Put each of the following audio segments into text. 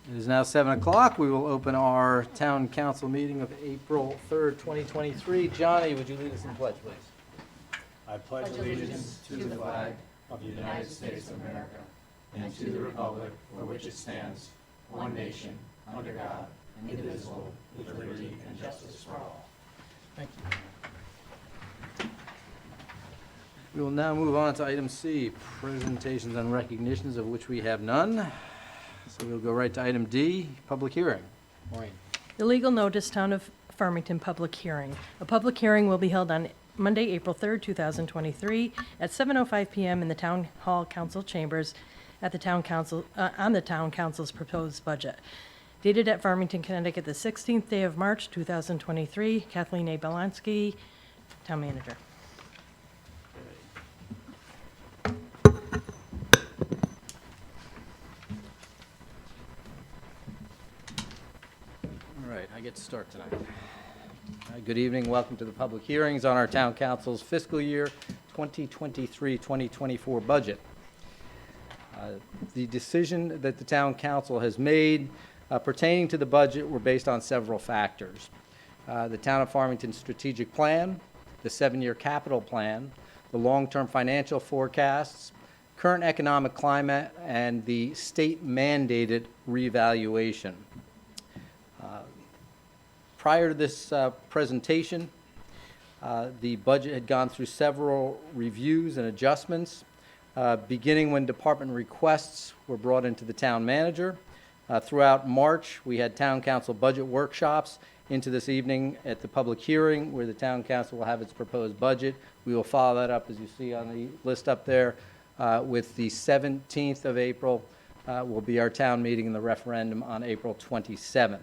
It is now 7 o'clock. We will open our town council meeting of April 3rd, 2023. Johnny, would you lead us in pledge, please? I pledge allegiance to the flag of the United States of America and to the republic for which it stands, one nation, under God, indivisible, with liberty and justice for all. Thank you. We will now move on to item C, presentations and recognitions, of which we have none. So we'll go right to item D, public hearing. Maureen. The legal notice, Town of Farmington public hearing. A public hearing will be held on Monday, April 3rd, 2023, at 7:05 PM in the Town Hall Council Chambers at the Town Council, on the Town Council's proposed budget. Dated at Farmington, Connecticut, the 16th day of March, 2023. Kathleen A. Belansky, Town Manager. All right, I get to start tonight. Good evening, welcome to the public hearings on our town council's fiscal year 2023-2024 budget. The decision that the town council has made pertaining to the budget were based on several factors. The Town of Farmington strategic plan, the 7-year capital plan, the long-term financial forecasts, current economic climate, and the state-mandated revaluation. Prior to this presentation, the budget had gone through several reviews and adjustments, beginning when department requests were brought into the town manager. Throughout March, we had town council budget workshops into this evening at the public hearing where the town council will have its proposed budget. We will follow that up, as you see on the list up there, with the 17th of April will be our town meeting and the referendum on April 27th.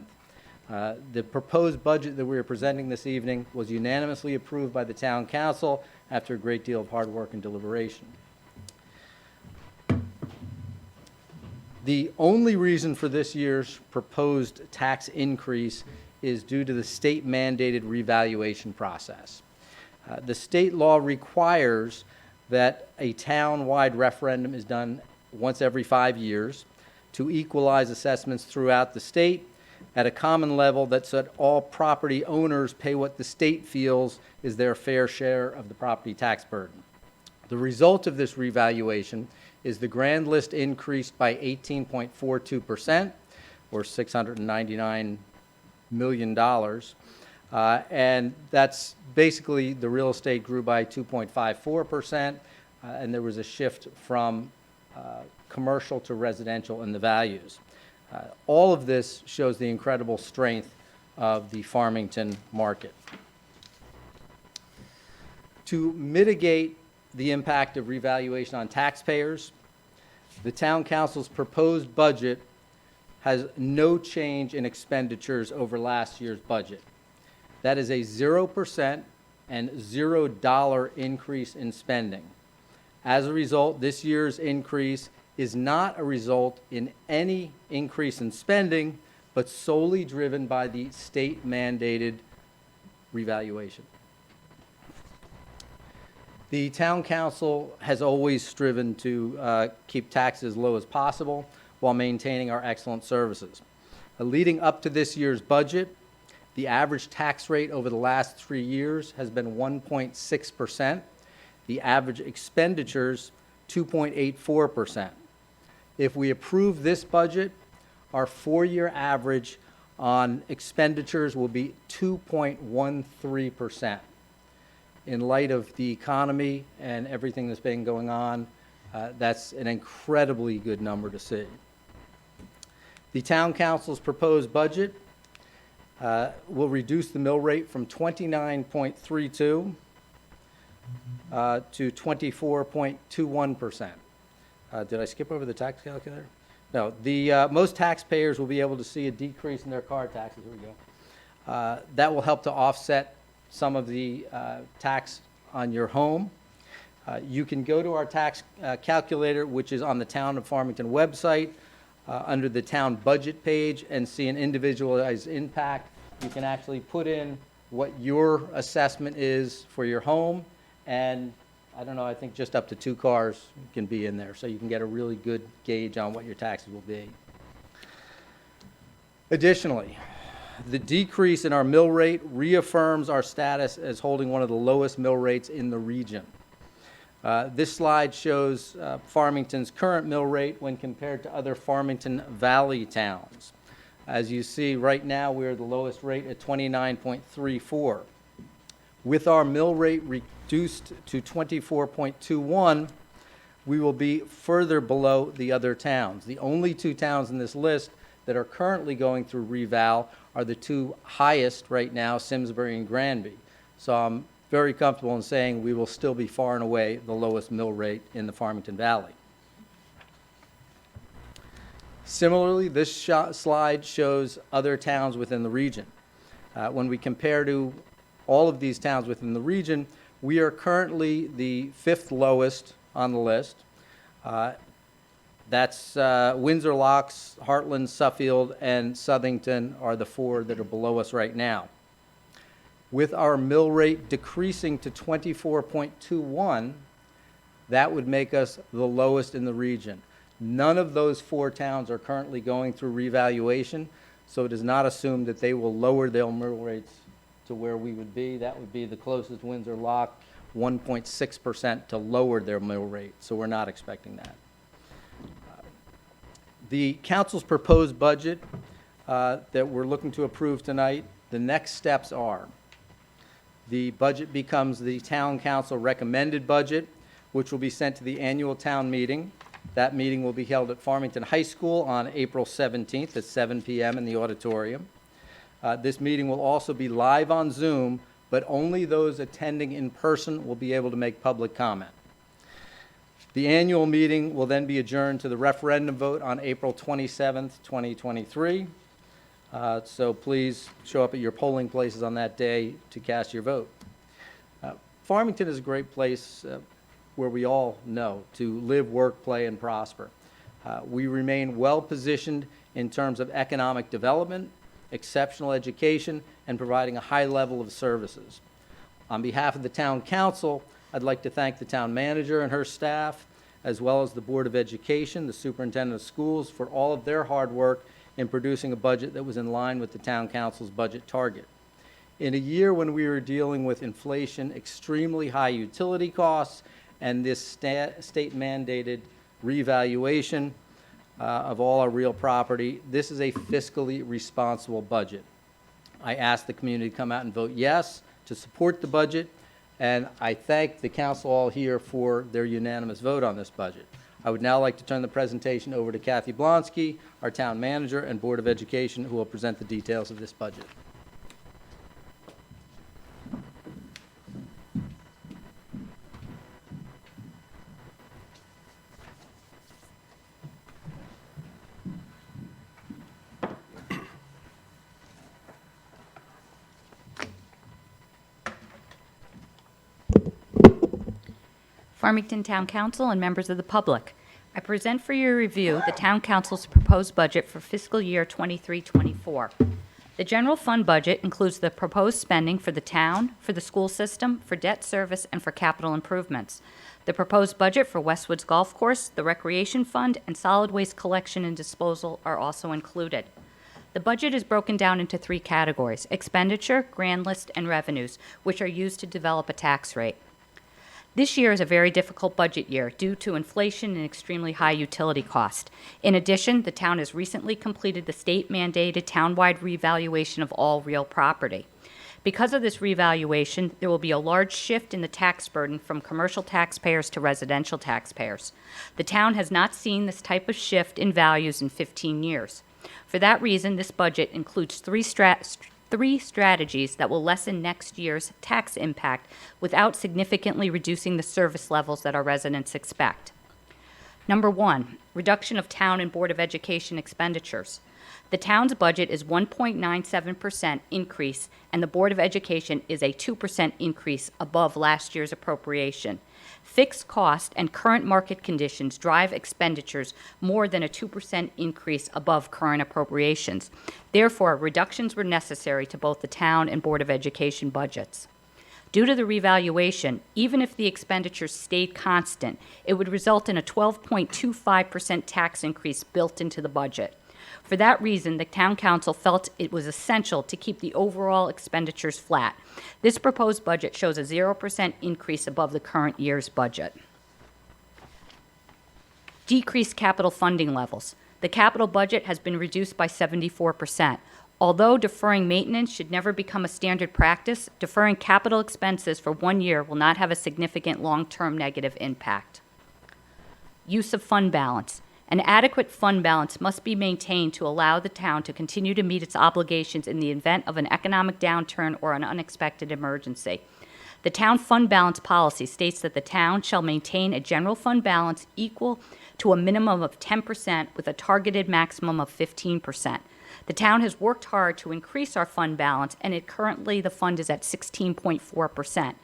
The proposed budget that we are presenting this evening was unanimously approved by the town council after a great deal of hard work and deliberation. The only reason for this year's proposed tax increase is due to the state-mandated revaluation process. The state law requires that a town-wide referendum is done once every 5 years to equalize assessments throughout the state at a common level that's that all property owners pay what the state feels is their fair share of the property tax burden. The result of this revaluation is the grand list increased by 18.42%, or $699 million. And that's basically the real estate grew by 2.54%, and there was a shift from commercial to residential in the values. All of this shows the incredible strength of the Farmington market. To mitigate the impact of revaluation on taxpayers, the town council's proposed budget has no change in expenditures over last year's budget. That is a 0% and $0 increase in spending. As a result, this year's increase is not a result in any increase in spending, but solely driven by the state-mandated revaluation. The town council has always striven to keep taxes low as possible while maintaining our excellent services. Leading up to this year's budget, the average tax rate over the last 3 years has been 1.6%. The average expenditures, 2.84%. If we approve this budget, our 4-year average on expenditures will be 2.13%. In light of the economy and everything that's been going on, that's an incredibly good number to see. The town council's proposed budget will reduce the mill rate from 29.32 to 24.21%. Did I skip over the tax calculator? No. The most taxpayers will be able to see a decrease in their car taxes. Here we go. That will help to offset some of the tax on your home. You can go to our tax calculator, which is on the Town of Farmington website, under the town budget page, and see an individualized impact. You can actually put in what your assessment is for your home, and I don't know, I think just up to 2 cars can be in there, so you can get a really good gauge on what your taxes will be. Additionally, the decrease in our mill rate reaffirms our status as holding one of the lowest mill rates in the region. This slide shows Farmington's current mill rate when compared to other Farmington Valley towns. As you see, right now, we're the lowest rate at 29.34. With our mill rate reduced to 24.21, we will be further below the other towns. The only two towns in this list that are currently going through reval are the two highest right now, Simsbury and Granby. So I'm very comfortable in saying we will still be far and away the lowest mill rate in the Farmington Valley. Similarly, this slide shows other towns within the region. When we compare to all of these towns within the region, we are currently the 5th lowest on the list. That's Windsor Locks, Heartland, Suffield, and Southington are the 4 that are below us right now. With our mill rate decreasing to 24.21, that would make us the lowest in the region. None of those 4 towns are currently going through revaluation, so it is not assumed that they will lower their mill rates to where we would be. That would be the closest Windsor Lock, 1.6% to lower their mill rate, so we're not expecting that. The council's proposed budget that we're looking to approve tonight, the next steps are the budget becomes the town council recommended budget, which will be sent to the annual town meeting. That meeting will be held at Farmington High School on April 17th at 7 p.m. in the auditorium. This meeting will also be live on Zoom, but only those attending in person will be able to make public comment. The annual meeting will then be adjourned to the referendum vote on April 27th, 2023. So please show up at your polling places on that day to cast your vote. Farmington is a great place where we all know to live, work, play, and prosper. We remain well-positioned in terms of economic development, exceptional education, and providing a high level of services. On behalf of the town council, I'd like to thank the town manager and her staff, as well as the Board of Education, the superintendent of schools, for all of their hard work in producing a budget that was in line with the town council's budget target. In a year when we were dealing with inflation, extremely high utility costs, and this state-mandated revaluation of all our real property, this is a fiscally responsible budget. I ask the community to come out and vote yes to support the budget, and I thank the council all here for their unanimous vote on this budget. I would now like to turn the presentation over to Kathy Blonsky, our town manager and Board of Education, who will present the details of this budget. Farmington Town Council and members of the public, I present for your review the Town Council's proposed budget for fiscal year 23-24. The general fund budget includes the proposed spending for the town, for the school system, for debt service, and for capital improvements. The proposed budget for Westwoods Golf Course, the Recreation Fund, and solid waste collection and disposal are also included. The budget is broken down into 3 categories: expenditure, grand list, and revenues, which are used to develop a tax rate. This year is a very difficult budget year due to inflation and extremely high utility cost. In addition, the town has recently completed the state-mandated town-wide revaluation of all real property. Because of this revaluation, there will be a large shift in the tax burden from commercial taxpayers to residential taxpayers. The town has not seen this type of shift in values in 15 years. For that reason, this budget includes three strategies that will lessen next year's tax impact without significantly reducing the service levels that our residents expect. Number 1, reduction of town and Board of Education expenditures. The town's budget is 1.97% increase, and the Board of Education is a 2% increase above last year's appropriation. Fixed cost and current market conditions drive expenditures more than a 2% increase above current appropriations. Therefore, reductions were necessary to both the town and Board of Education budgets. Due to the revaluation, even if the expenditures stayed constant, it would result in a 12.25% tax increase built into the budget. For that reason, the Town Council felt it was essential to keep the overall expenditures flat. This proposed budget shows a 0% increase above the current year's budget. Decreased capital funding levels. The capital budget has been reduced by 74%. Although deferring maintenance should never become a standard practice, deferring capital expenses for 1 year will not have a significant long-term negative impact. Use of fund balance. An adequate fund balance must be maintained to allow the town to continue to meet its obligations in the event of an economic downturn or an unexpected emergency. The town fund balance policy states that the town shall maintain a general fund balance equal to a minimum of 10% with a targeted maximum of 15%. The town has worked hard to increase our fund balance, and currently the fund is at 16.4%.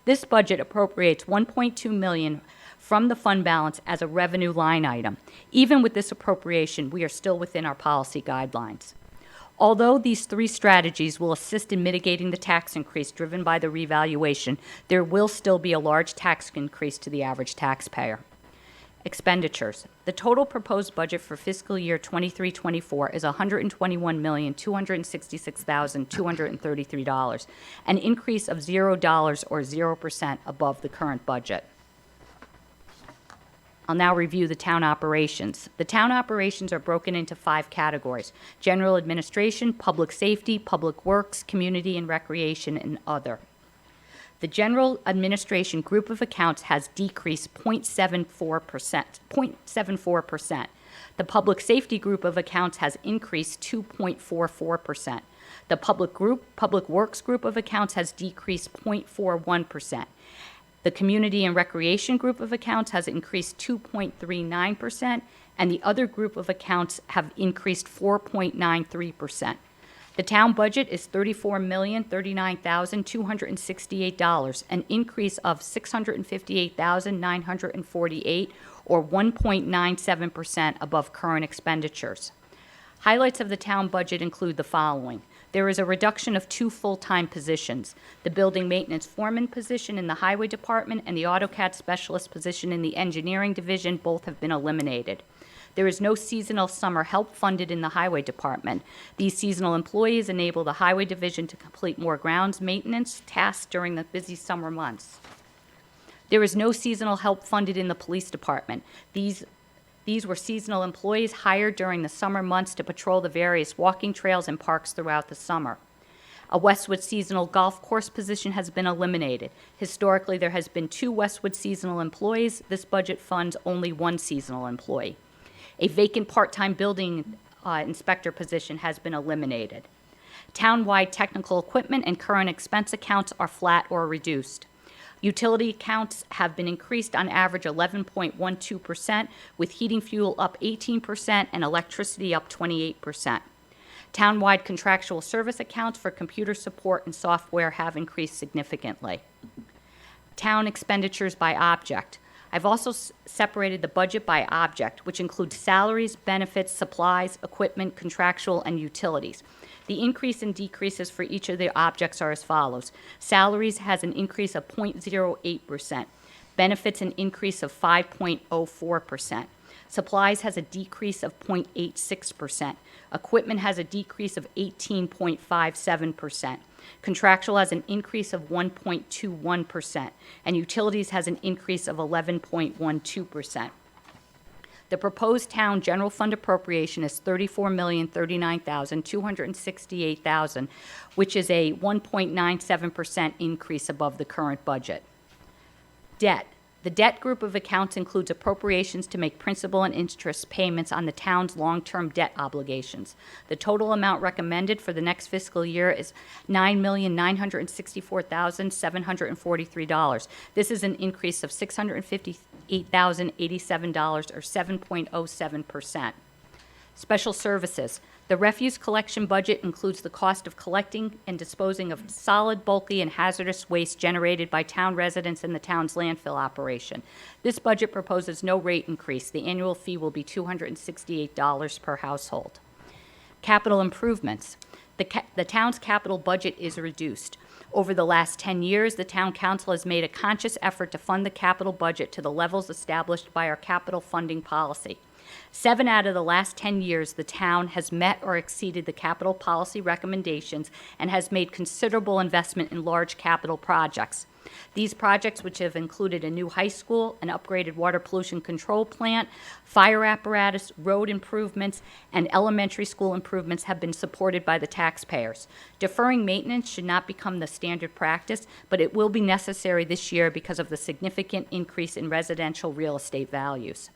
This budget appropriates $1.2 million from the fund balance as a revenue line item. Even with this appropriation, we are still within our policy guidelines. Although these three strategies will assist in mitigating the tax increase driven by the revaluation, there will still be a large tax increase to the average taxpayer. Expenditures. The total proposed budget for fiscal year 23-24 is $121,266,233, an increase of $0 or 0% above the current budget. I'll now review the town operations. The town operations are broken into 5 categories: general administration, public safety, public works, community and recreation, and other. The general administration group of accounts has decreased 0.74%. The public safety group of accounts has increased 2.44%. The public works group of accounts has decreased 0.41%. The community and recreation group of accounts has increased 2.39%, and the other group of accounts have increased 4.93%. The town budget is $34,039,268, an increase of $658,948, or 1.97% above current expenditures. Highlights of the town budget include the following. There is a reduction of 2 full-time positions. The building maintenance foreman position in the highway department and the AutoCAD specialist position in the engineering division both have been eliminated. There is no seasonal summer help funded in the highway department. These seasonal employees enable the highway division to complete more grounds maintenance tasks during the busy summer months. There is no seasonal help funded in the police department. These were seasonal employees hired during the summer months to patrol the various walking trails and parks throughout the summer. A Westwood seasonal golf course position has been eliminated. Historically, there has been 2 Westwood seasonal employees. This budget funds only 1 seasonal employee. A vacant part-time building inspector position has been eliminated. Townwide technical equipment and current expense accounts are flat or reduced. Utility accounts have been increased on average 11.12%, with heating fuel up 18% and electricity up 28%. Townwide contractual service accounts for computer support and software have increased significantly. Town expenditures by object. I've also separated the budget by object, which includes salaries, benefits, supplies, equipment, contractual, and utilities. The increase and decreases for each of the objects are as follows. Salaries has an increase of 0.08%. Benefits an increase of 5.04%. Supplies has a decrease of 0.86%. Equipment has a decrease of 18.57%. Contractual has an increase of 1.21%, and utilities has an increase of 11.12%. The proposed town general fund appropriation is $34,039,268,000, which is a 1.97% increase above the current budget. Debt. The debt group of accounts includes appropriations to make principal and interest payments on the town's long-term debt obligations. The total amount recommended for the next fiscal year is $9,964,743. This is an increase of $658,087, or 7.07%. Special services. The refuse collection budget includes the cost of collecting and disposing of solid, bulky, and hazardous waste generated by town residents in the town's landfill operation. This budget proposes no rate increase. The annual fee will be $268 per household. Capital improvements. The town's capital budget is reduced. Over the last 10 years, the town council has made a conscious effort to fund the capital budget to the levels established by our capital funding policy. 7 out of the last 10 years, the town has met or exceeded the capital policy recommendations and has made considerable investment in large capital projects. These projects, which have included a new high school, an upgraded water pollution control plant, fire apparatus, road improvements, and elementary school improvements, have been supported by the taxpayers. Deferring maintenance should not become the standard practice, but it will be necessary this year because of the significant increase in residential real estate values.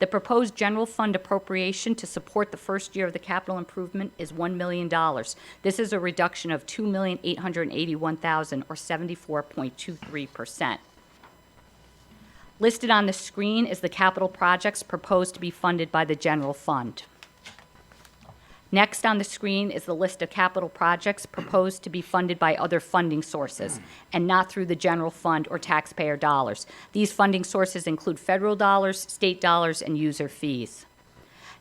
The proposed general fund appropriation to support the first year of the capital improvement is $1 million. This is a reduction of $2,881,000, or 74.23%. Listed on the screen is the capital projects proposed to be funded by the general fund. Next on the screen is the list of capital projects proposed to be funded by other funding sources and not through the general fund or taxpayer dollars. These funding sources include federal dollars, state dollars, and user fees.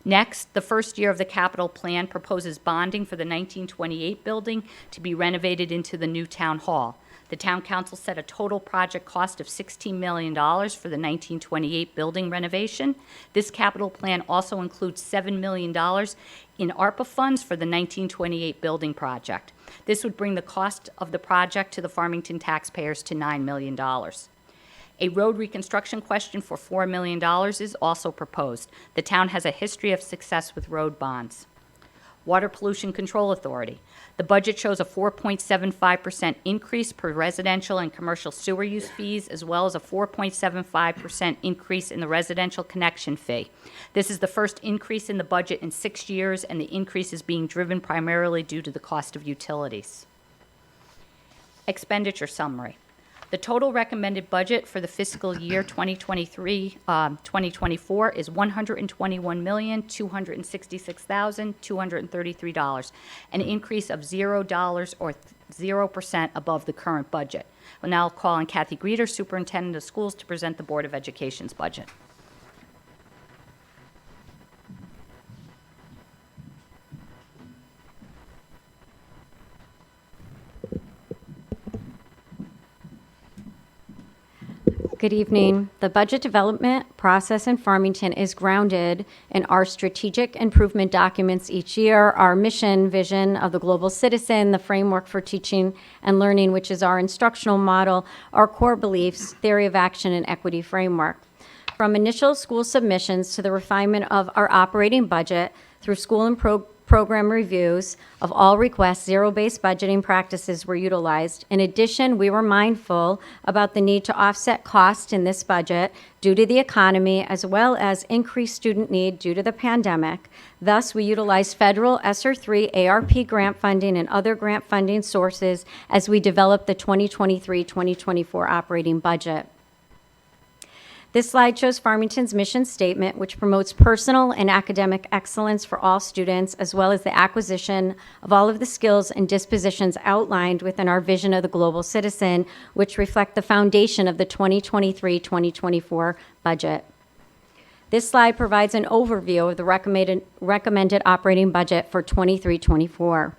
Next, the first year of the capital plan proposes bonding for the 1928 building to be renovated into the new town hall. The town council set a total project cost of $16 million for the 1928 building renovation. This capital plan also includes $7 million in ARPA funds for the 1928 building project. This would bring the cost of the project to the Farmington taxpayers to $9 million. A road reconstruction question for $4 million is also proposed. The town has a history of success with road bonds. Water Pollution Control Authority. The budget shows a 4.75% increase per residential and commercial sewer use fees, as well as a 4.75% increase in the residential connection fee. This is the first increase in the budget in 6 years, and the increase is being driven primarily due to the cost of utilities. Expenditure summary. The total recommended budget for the fiscal year 2023-2024 is $121,266,233, an increase of $0 or 0% above the current budget. We'll now call on Kathy Greeter, Superintendent of Schools, to present the Board of Education's budget. Good evening. The budget development process in Farmington is grounded in our strategic improvement documents each year, our mission, vision of the global citizen, the framework for teaching and learning, which is our instructional model, our core beliefs, theory of action, and equity framework. From initial school submissions to the refinement of our operating budget through school and program reviews of all requests, zero-based budgeting practices were utilized. In addition, we were mindful about the need to offset costs in this budget due to the economy, as well as increased student need due to the pandemic. Thus, we utilized federal ESSER III ARP grant funding and other grant funding sources as we developed the 2023-2024 operating budget. This slide shows Farmington's mission statement, which promotes personal and academic excellence for all students, as well as the acquisition of all of the skills and dispositions outlined within our vision of the global citizen, which reflect the foundation of the 2023-2024 budget. This slide provides an overview of the recommended operating budget for 23-24.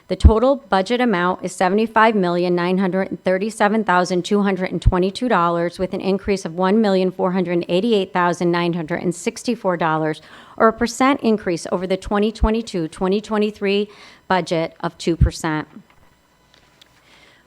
The total budget amount is $75,937,222, with an increase of $1,488,964, or a percent increase over the 2022-2023 budget of 2%.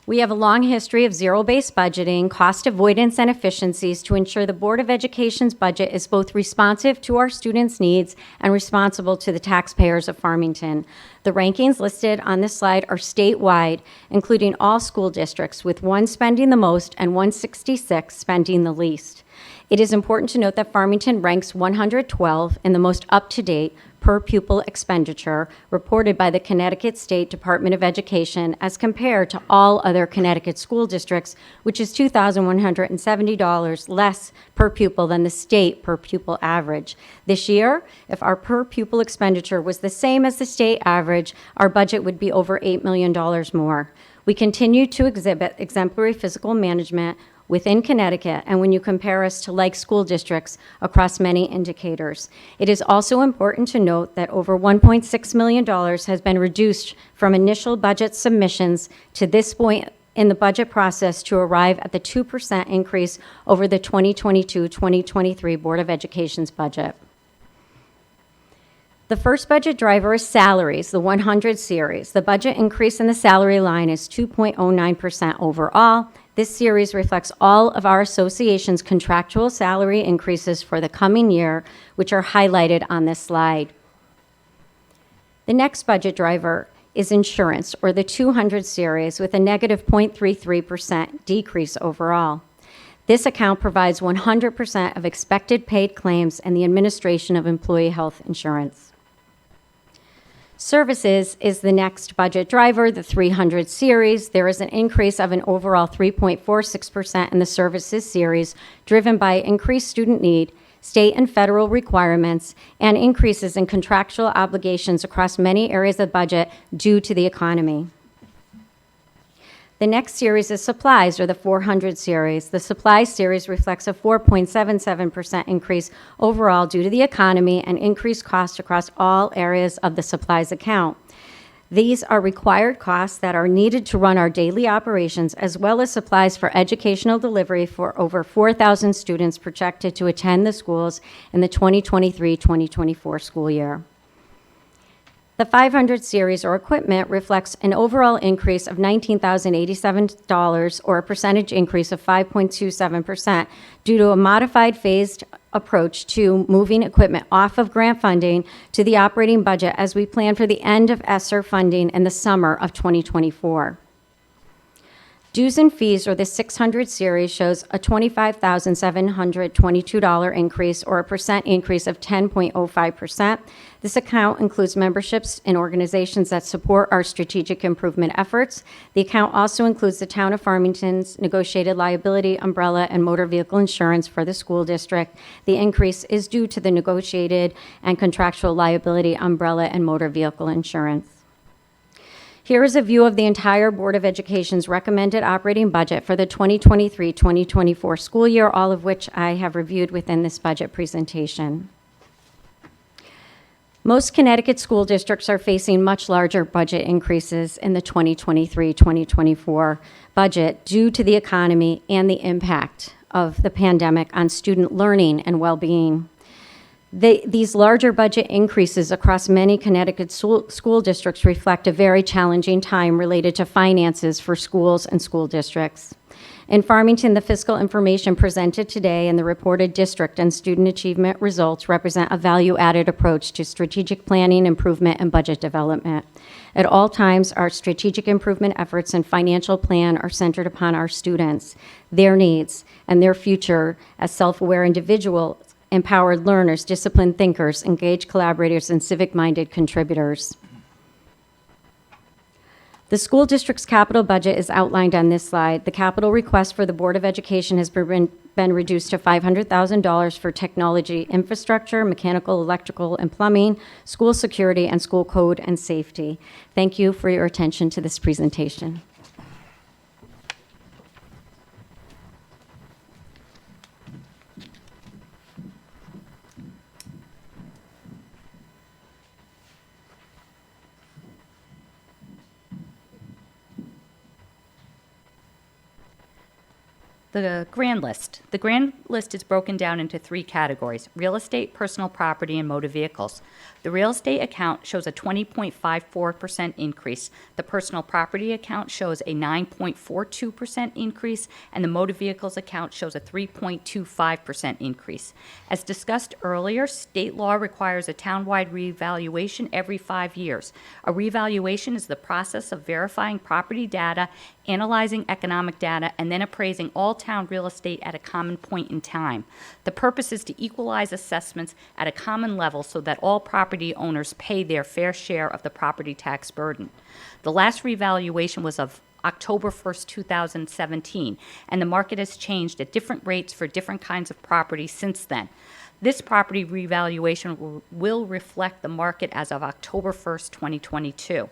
We have a long history of zero-based budgeting, cost avoidance, and efficiencies to ensure the Board of Education's budget is both responsive to our students' needs and responsible to the taxpayers of Farmington. The rankings listed on this slide are statewide, including all school districts, with one spending the most and 166 spending the least. It is important to note that Farmington ranks 112 in the most up-to-date per pupil expenditure reported by the Connecticut State Department of Education as compared to all other Connecticut school districts, which is $2,170 less per pupil than the state per pupil average. This year, if our per pupil expenditure was the same as the state average, our budget would be over $8 million more. We continue to exhibit exemplary fiscal management within Connecticut, and when you compare us to like school districts across many indicators. It is also important to note that over $1.6 million has been reduced from initial budget submissions to this point in the budget process to arrive at the 2% increase over the 2022-2023 Board of Education's budget. The first budget driver is salaries, the 100 series. The budget increase in the salary line is 2.09% overall. This series reflects all of our association's contractual salary increases for the coming year, which are highlighted on this slide. The next budget driver is insurance, or the 200 series, with a negative 0.33% decrease overall. This account provides 100% of expected paid claims and the administration of employee health insurance. Services is the next budget driver, the 300 series. There is an increase of an overall 3.46% in the services series, driven by increased student need, state and federal requirements, and increases in contractual obligations across many areas of budget due to the economy. The next series is supplies, or the 400 series. The supplies series reflects a 4.77% increase overall due to the economy and increased costs across all areas of the supplies account. These are required costs that are needed to run our daily operations, as well as supplies for educational delivery for over 4,000 students projected to attend the schools in the 2023-2024 school year. The 500 series, or equipment, reflects an overall increase of $19,087, or a percentage increase of 5.27%, due to a modified phased approach to moving equipment off of grant funding to the operating budget as we plan for the end of ESSER funding in the summer of 2024. Dues and fees, or the 600 series, shows a $25,722 increase, or a percent increase of 10.05%. This account includes memberships in organizations that support our strategic improvement efforts. The account also includes the Town of Farmington's negotiated liability, umbrella, and motor vehicle insurance for the school district. The increase is due to the negotiated and contractual liability, umbrella, and motor vehicle insurance. Here is a view of the entire Board of Education's recommended operating budget for the 2023-2024 school year, all of which I have reviewed within this budget presentation. Most Connecticut school districts are facing much larger budget increases in the 2023-2024 budget due to the economy and the impact of the pandemic on student learning and well-being. These larger budget increases across many Connecticut school districts reflect a very challenging time related to finances for schools and school districts. In Farmington, the fiscal information presented today and the reported district and student achievement results represent a value-added approach to strategic planning, improvement, and budget development. At all times, our strategic improvement efforts and financial plan are centered upon our students, their needs, and their future as self-aware individuals, empowered learners, disciplined thinkers, engaged collaborators, and civic-minded contributors. The school district's capital budget is outlined on this slide. The capital request for the Board of Education has been reduced to $500,000 for technology infrastructure, mechanical, electrical, and plumbing, school security, and school code and safety. Thank you for your attention to this presentation. The grand list. The grand list is broken down into three categories: real estate, personal property, and motor vehicles. The real estate account shows a 20.54% increase. The personal property account shows a 9.42% increase, and the motor vehicles account shows a 3.25% increase. As discussed earlier, state law requires a townwide revaluation every 5 years. A revaluation is the process of verifying property data, analyzing economic data, and then appraising all town real estate at a common point in time. The purpose is to equalize assessments at a common level so that all property owners pay their fair share of the property tax burden. The last revaluation was of October 1st, 2017, and the market has changed at different rates for different kinds of property since then. This property revaluation will reflect the market as of October 1st, 2022.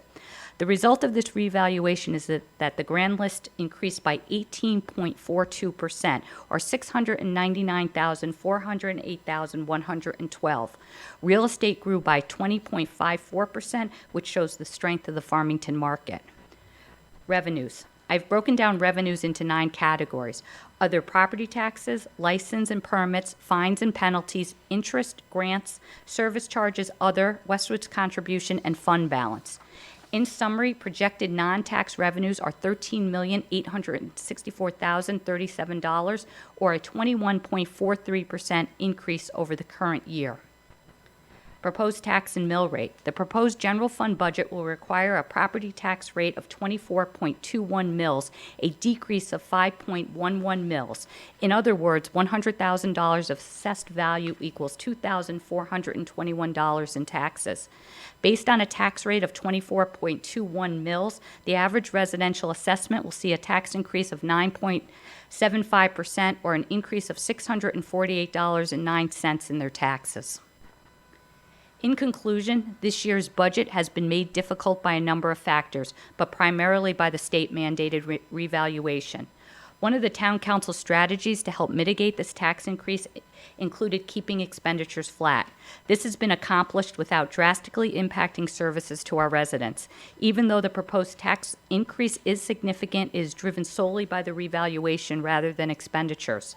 The result of this revaluation is that the grand list increased by 18.42%, or $699,408,112. Real estate grew by 20.54%, which shows the strength of the Farmington market. Revenues. I've broken down revenues into 9 categories: other property taxes, license and permits, fines and penalties, interest, grants, service charges, other, Westwood's contribution, and fund balance. In summary, projected non-tax revenues are $13,864,037, or a 21.43% increase over the current year. Proposed tax and mill rate. The proposed general fund budget will require a property tax rate of 24.21 mills, a decrease of 5.11 mills. In other words, $100,000 of assessed value equals $2,421 in taxes. Based on a tax rate of 24.21 mills, the average residential assessment will see a tax increase of 9.75%, or an increase of $648.09 in their taxes. In conclusion, this year's budget has been made difficult by a number of factors, but primarily by the state-mandated revaluation. One of the town council strategies to help mitigate this tax increase included keeping expenditures flat. This has been accomplished without drastically impacting services to our residents. Even though the proposed tax increase is significant, it is driven solely by the revaluation rather than expenditures.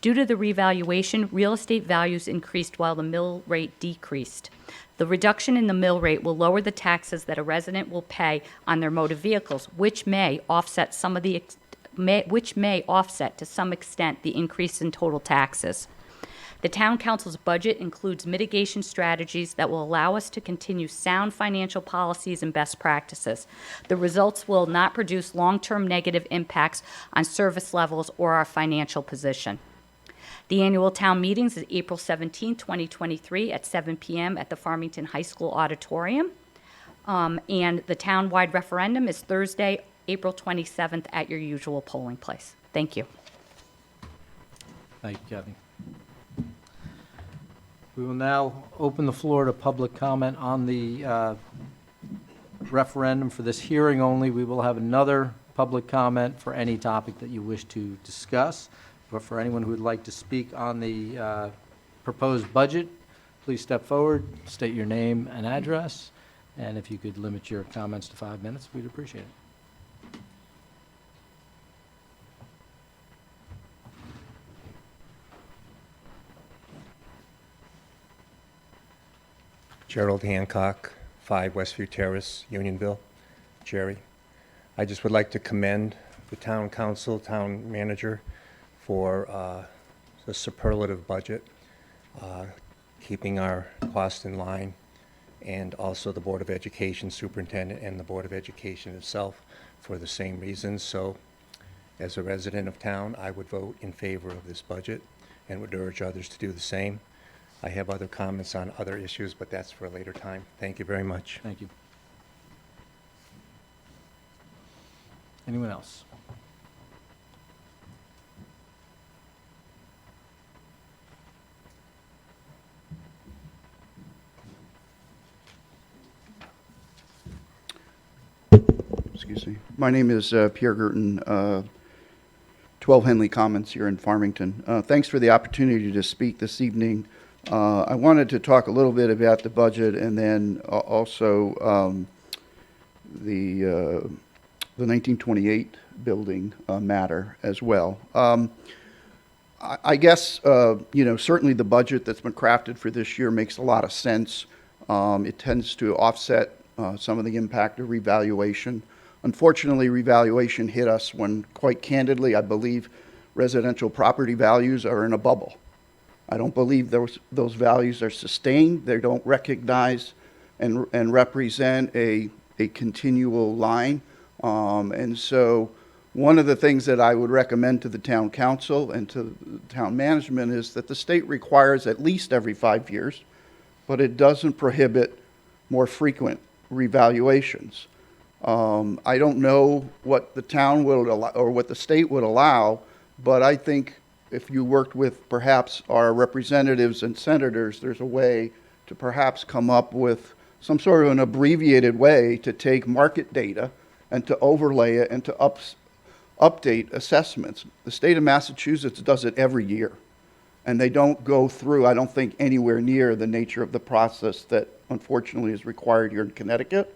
Due to the revaluation, real estate values increased while the mill rate decreased. The reduction in the mill rate will lower the taxes that a resident will pay on their motor vehicles, which may offset to some extent the increase in total taxes. The Town Council's budget includes mitigation strategies that will allow us to continue sound financial policies and best practices. The results will not produce long-term negative impacts on service levels or our financial position. The annual town meetings is April 17, 2023 at 7 p.m. at the Farmington High School Auditorium. And the town-wide referendum is Thursday, April 27th at your usual polling place. Thank you. Thank you, Kathy. We will now open the floor to public comment on the referendum. For this hearing only, we will have another public comment for any topic that you wish to discuss. But for anyone who would like to speak on the proposed budget, please step forward, state your name and address, and if you could limit your comments to 5 minutes, we'd appreciate it. Gerald Hancock, 5 Westview Terrace, Unionville. Jerry, I just would like to commend the town council, town manager, for the superlative budget, keeping our costs in line, and also the Board of Education superintendent and the Board of Education itself for the same reasons. So as a resident of town, I would vote in favor of this budget and would urge others to do the same. I have other comments on other issues, but that's for a later time. Thank you very much. Thank you. Anyone else? Excuse me. My name is Pierre Gerton, 12 Henley Commons here in Farmington. Thanks for the opportunity to speak this evening. I wanted to talk a little bit about the budget and then also the 1928 building matter as well. I guess, certainly the budget that's been crafted for this year makes a lot of sense. It tends to offset some of the impact of revaluation. Unfortunately, revaluation hit us when, quite candidly, I believe residential property values are in a bubble. I don't believe those values are sustained. They don't recognize and represent a continual line. And so one of the things that I would recommend to the town council and to the town management is that the state requires at least every 5 years, but it doesn't prohibit more frequent revaluations. I don't know what the town will allow or what the state would allow, but I think if you worked with perhaps our representatives and senators, there's a way to perhaps come up with some sort of an abbreviated way to take market data and to overlay it and to update assessments. The state of Massachusetts does it every year, and they don't go through, I don't think, anywhere near the nature of the process that unfortunately is required here in Connecticut.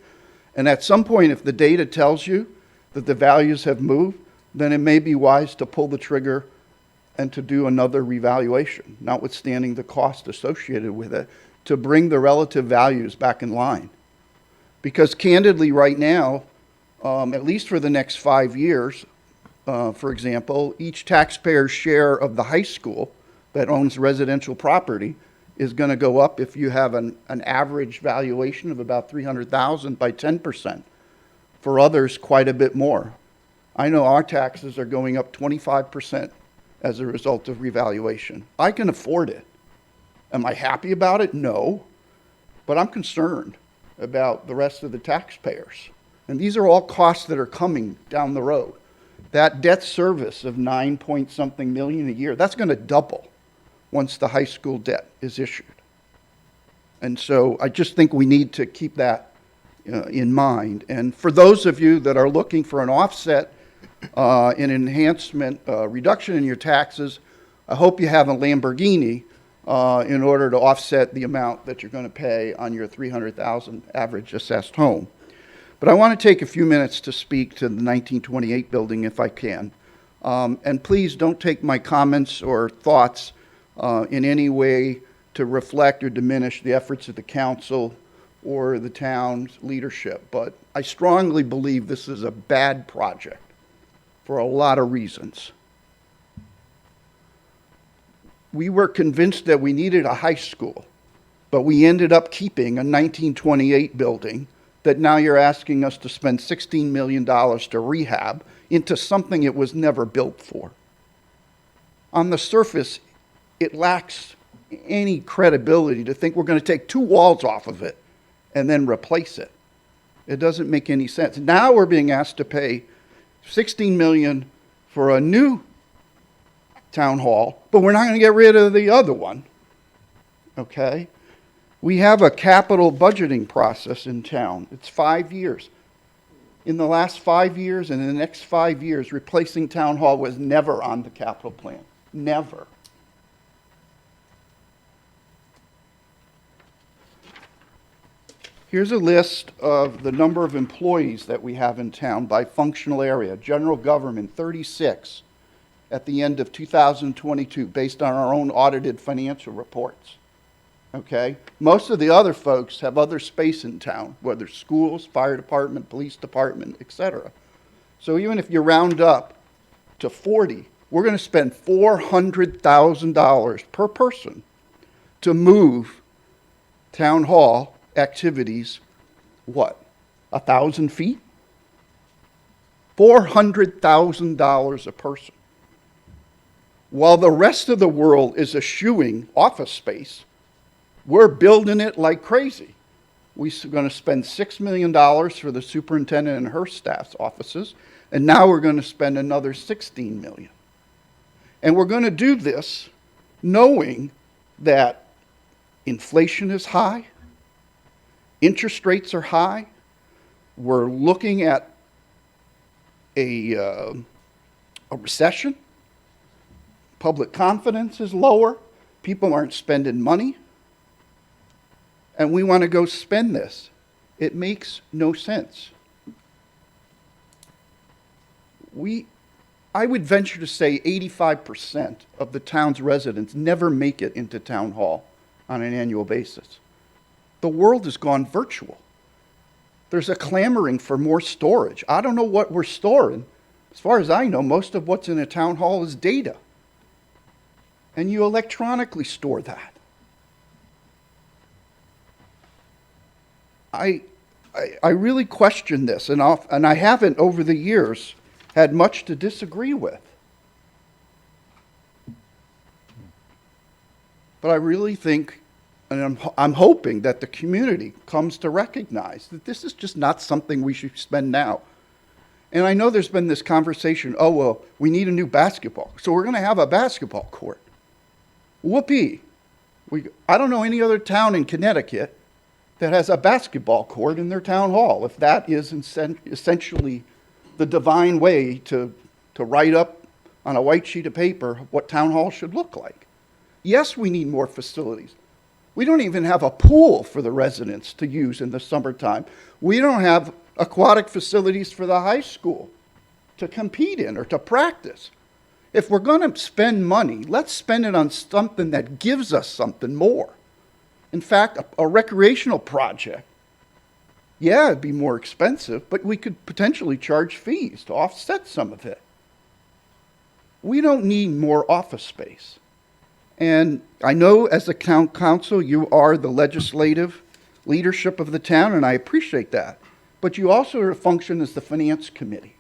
And at some point, if the data tells you that the values have moved, then it may be wise to pull the trigger and to do another revaluation, notwithstanding the cost associated with it, to bring the relative values back in line. Because candidly, right now, at least for the next 5 years, for example, each taxpayer's share of the high school that owns residential property is going to go up if you have an average valuation of about $300,000 by 10%. For others, quite a bit more. I know our taxes are going up 25% as a result of revaluation. I can afford it. Am I happy about it? No. But I'm concerned about the rest of the taxpayers. And these are all costs that are coming down the road. That debt service of 9-point-something million a year, that's going to double once the high school debt is issued. And so I just think we need to keep that in mind. And for those of you that are looking for an offset, an enhancement, reduction in your taxes, I hope you have a Lamborghini in order to offset the amount that you're going to pay on your $300,000 average assessed home. But I want to take a few minutes to speak to the 1928 building if I can. And please don't take my comments or thoughts in any way to reflect or diminish the efforts of the council or the town's leadership. But I strongly believe this is a bad project for a lot of reasons. We were convinced that we needed a high school, but we ended up keeping a 1928 building that now you're asking us to spend $16 million to rehab into something it was never built for. On the surface, it lacks any credibility to think we're going to take 2 walls off of it and then replace it. It doesn't make any sense. Now we're being asked to pay $16 million for a new town hall, but we're not going to get rid of the other one. Okay? We have a capital budgeting process in town. It's 5 years. In the last 5 years and in the next 5 years, replacing town hall was never on the capital plan. Never. Here's a list of the number of employees that we have in town by functional area. General government, 36 at the end of 2022, based on our own audited financial reports. Okay? Most of the other folks have other space in town, whether schools, fire department, police department, etc. So even if you round up to 40, we're going to spend $400,000 per person to move town hall activities, what, 1,000 feet? $400,000 a person. While the rest of the world is eschewing office space, we're building it like crazy. We're going to spend $6 million for the superintendent and her staff's offices, and now we're going to spend another $16 million. And we're going to do this knowing that inflation is high, interest rates are high, we're looking at a recession, public confidence is lower, people aren't spending money, and we want to go spend this. It makes no sense. I would venture to say 85% of the town's residents never make it into town hall on an annual basis. The world has gone virtual. There's a clamoring for more storage. I don't know what we're storing. As far as I know, most of what's in a town hall is data. And you electronically store that. I really question this, and I haven't over the years had much to disagree with. But I really think, and I'm hoping that the community comes to recognize that this is just not something we should spend now. And I know there's been this conversation, oh, well, we need a new basketball, so we're going to have a basketball court. Whoopee. I don't know any other town in Connecticut that has a basketball court in their town hall, if that is essentially the divine way to write up on a white sheet of paper what town hall should look like. Yes, we need more facilities. We don't even have a pool for the residents to use in the summertime. We don't have aquatic facilities for the high school. to compete in or to practice. If we're going to spend money, let's spend it on something that gives us something more. In fact, a recreational project, yeah, it'd be more expensive, but we could potentially charge fees to offset some of it. We don't need more office space. And I know as a town council, you are the legislative leadership of the town, and I appreciate that. But you also function as the finance committee.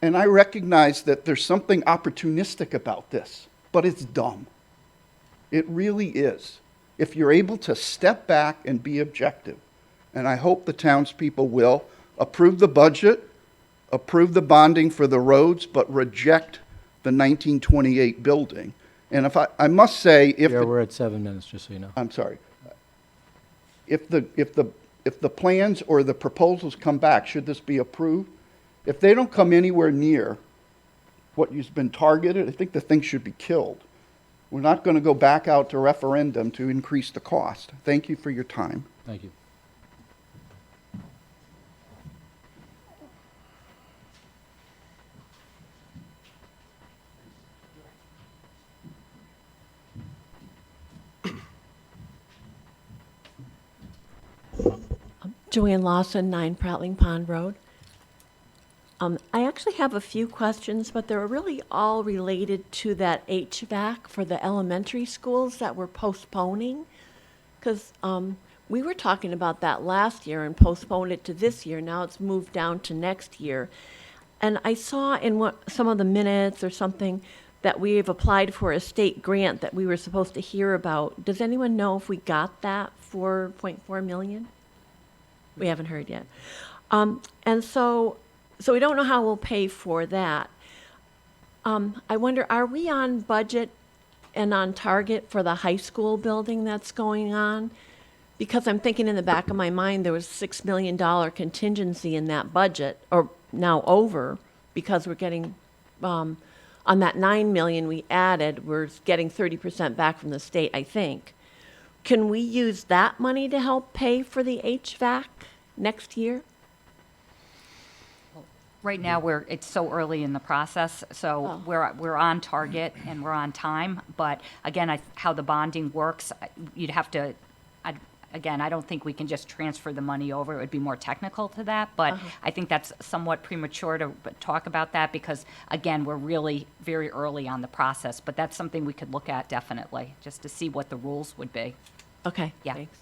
And I recognize that there's something opportunistic about this, but it's dumb. It really is. If you're able to step back and be objective, and I hope the townspeople will approve the budget, approve the bonding for the roads, but reject the 1928 building. And if I must say, if Yeah, the- we're at 7 minutes, just so you know. I'm sorry. If the plans or the proposals come back, should this be approved? If they don't come anywhere near what has been targeted, I think the thing should be killed. We're not going to go back out to referendum to increase the cost. Thank you for your time. Thank you. Joanne Lawson, 9 Prattling Pond Road. I actually have a few questions, but they're really all related to that HVAC for the elementary schools that we're postponing. Because we were talking about that last year and postponed it to this year. Now it's moved down to next year. And I saw in some of the minutes or something that we have applied for a state grant that we were supposed to hear about. Does anyone know if we got that 4.4 million? We haven't heard yet. And so we don't know how we'll pay for that. I wonder, are we on budget and on target for the high school building that's going on? Because I'm thinking in the back of my mind, there was $6 million contingency in that budget, or now over, because we're getting, on that 9 million we added, we're getting 30% back from the state, I think. Can we use that money to help pay for the HVAC next year? Right now, it's so early in the process, so we're on target and we're on time. But again, how the bonding works, you'd have to, again, I don't think we can just transfer the money over. It would be more technical to that, but I think that's somewhat premature to talk about that because, again, we're really very early on the process. But that's something we could look at definitely, just to see what the rules would be. Okay, Yeah. thanks.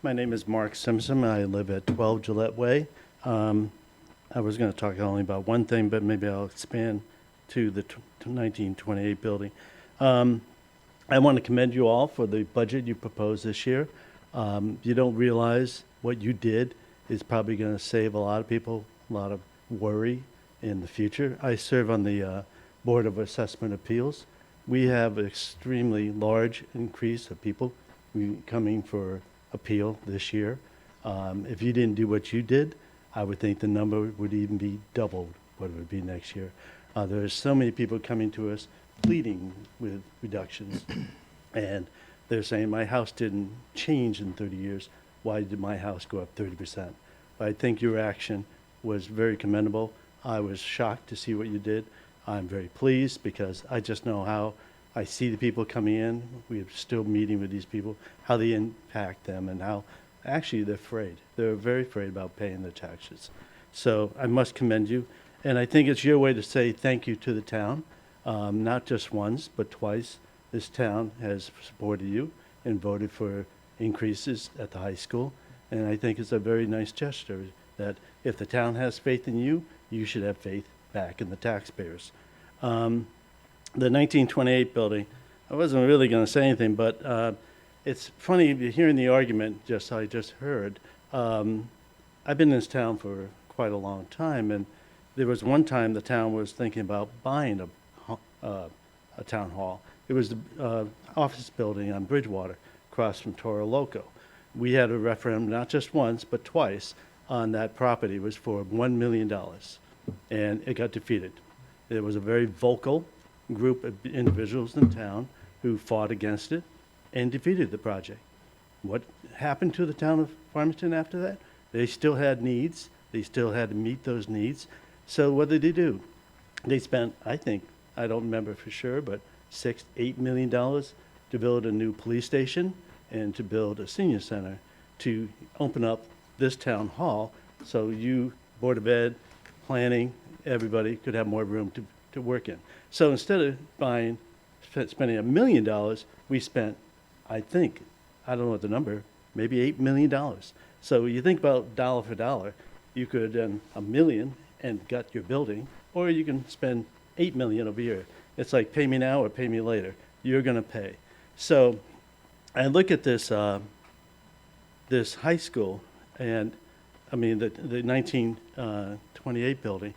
My name is Mark Simpson. I live at 12 Gillette Way. I was going to talk only about one thing, but maybe I'll expand to the 1928 building. I want to commend you all for the budget you proposed this year. You don't realize what you did is probably going to save a lot of people a lot of worry in the future. I serve on the Board of Assessment Appeals. We have an extremely large increase of people coming for appeal this year. If you didn't do what you did, I would think the number would even be doubled what it would be next year. There's so many people coming to us pleading with reductions, and they're saying, my house didn't change in 30 years. Why did my house go up 30%? But I think your action was very commendable. I was shocked to see what you did. I'm very pleased because I just know how I see the people coming in. We're still meeting with these people, how they impact them and how actually they're afraid. They're very afraid about paying their taxes. So I must commend you. And I think it's your way to say thank you to the town, not just once, but twice. This town has supported you and voted for increases at the high school. And I think it's a very nice gesture that if the town has faith in you, you should have faith back in the taxpayers. The 1928 building, I wasn't really going to say anything, but it's funny hearing the argument I just heard. I've been in this town for quite a long time, and there was one time the town was thinking about buying a town hall. It was the office building on Bridgewater, across from Toro Loco. We had a referendum not just once, but twice on that property. It was for $1 million, and it got defeated. There was a very vocal group of individuals in town who fought against it and defeated the project. What happened to the town of Farmington after that? They still had needs. They still had to meet those needs. So what did they do? They spent, I think, I don't remember for sure, but $8 million to build a new police station and to build a senior center to open up this town hall so you, Board of Ed, planning, everybody could have more room to work in. So instead of spending $1 million, we spent, I think, I don't know what the number, maybe $8 million. So you think about dollar for dollar, you could $1 million and got your building, or you can spend $8 million over here. It's like pay me now or pay me later. You're going to pay. So I look at this this high school, and I mean the 1928 building.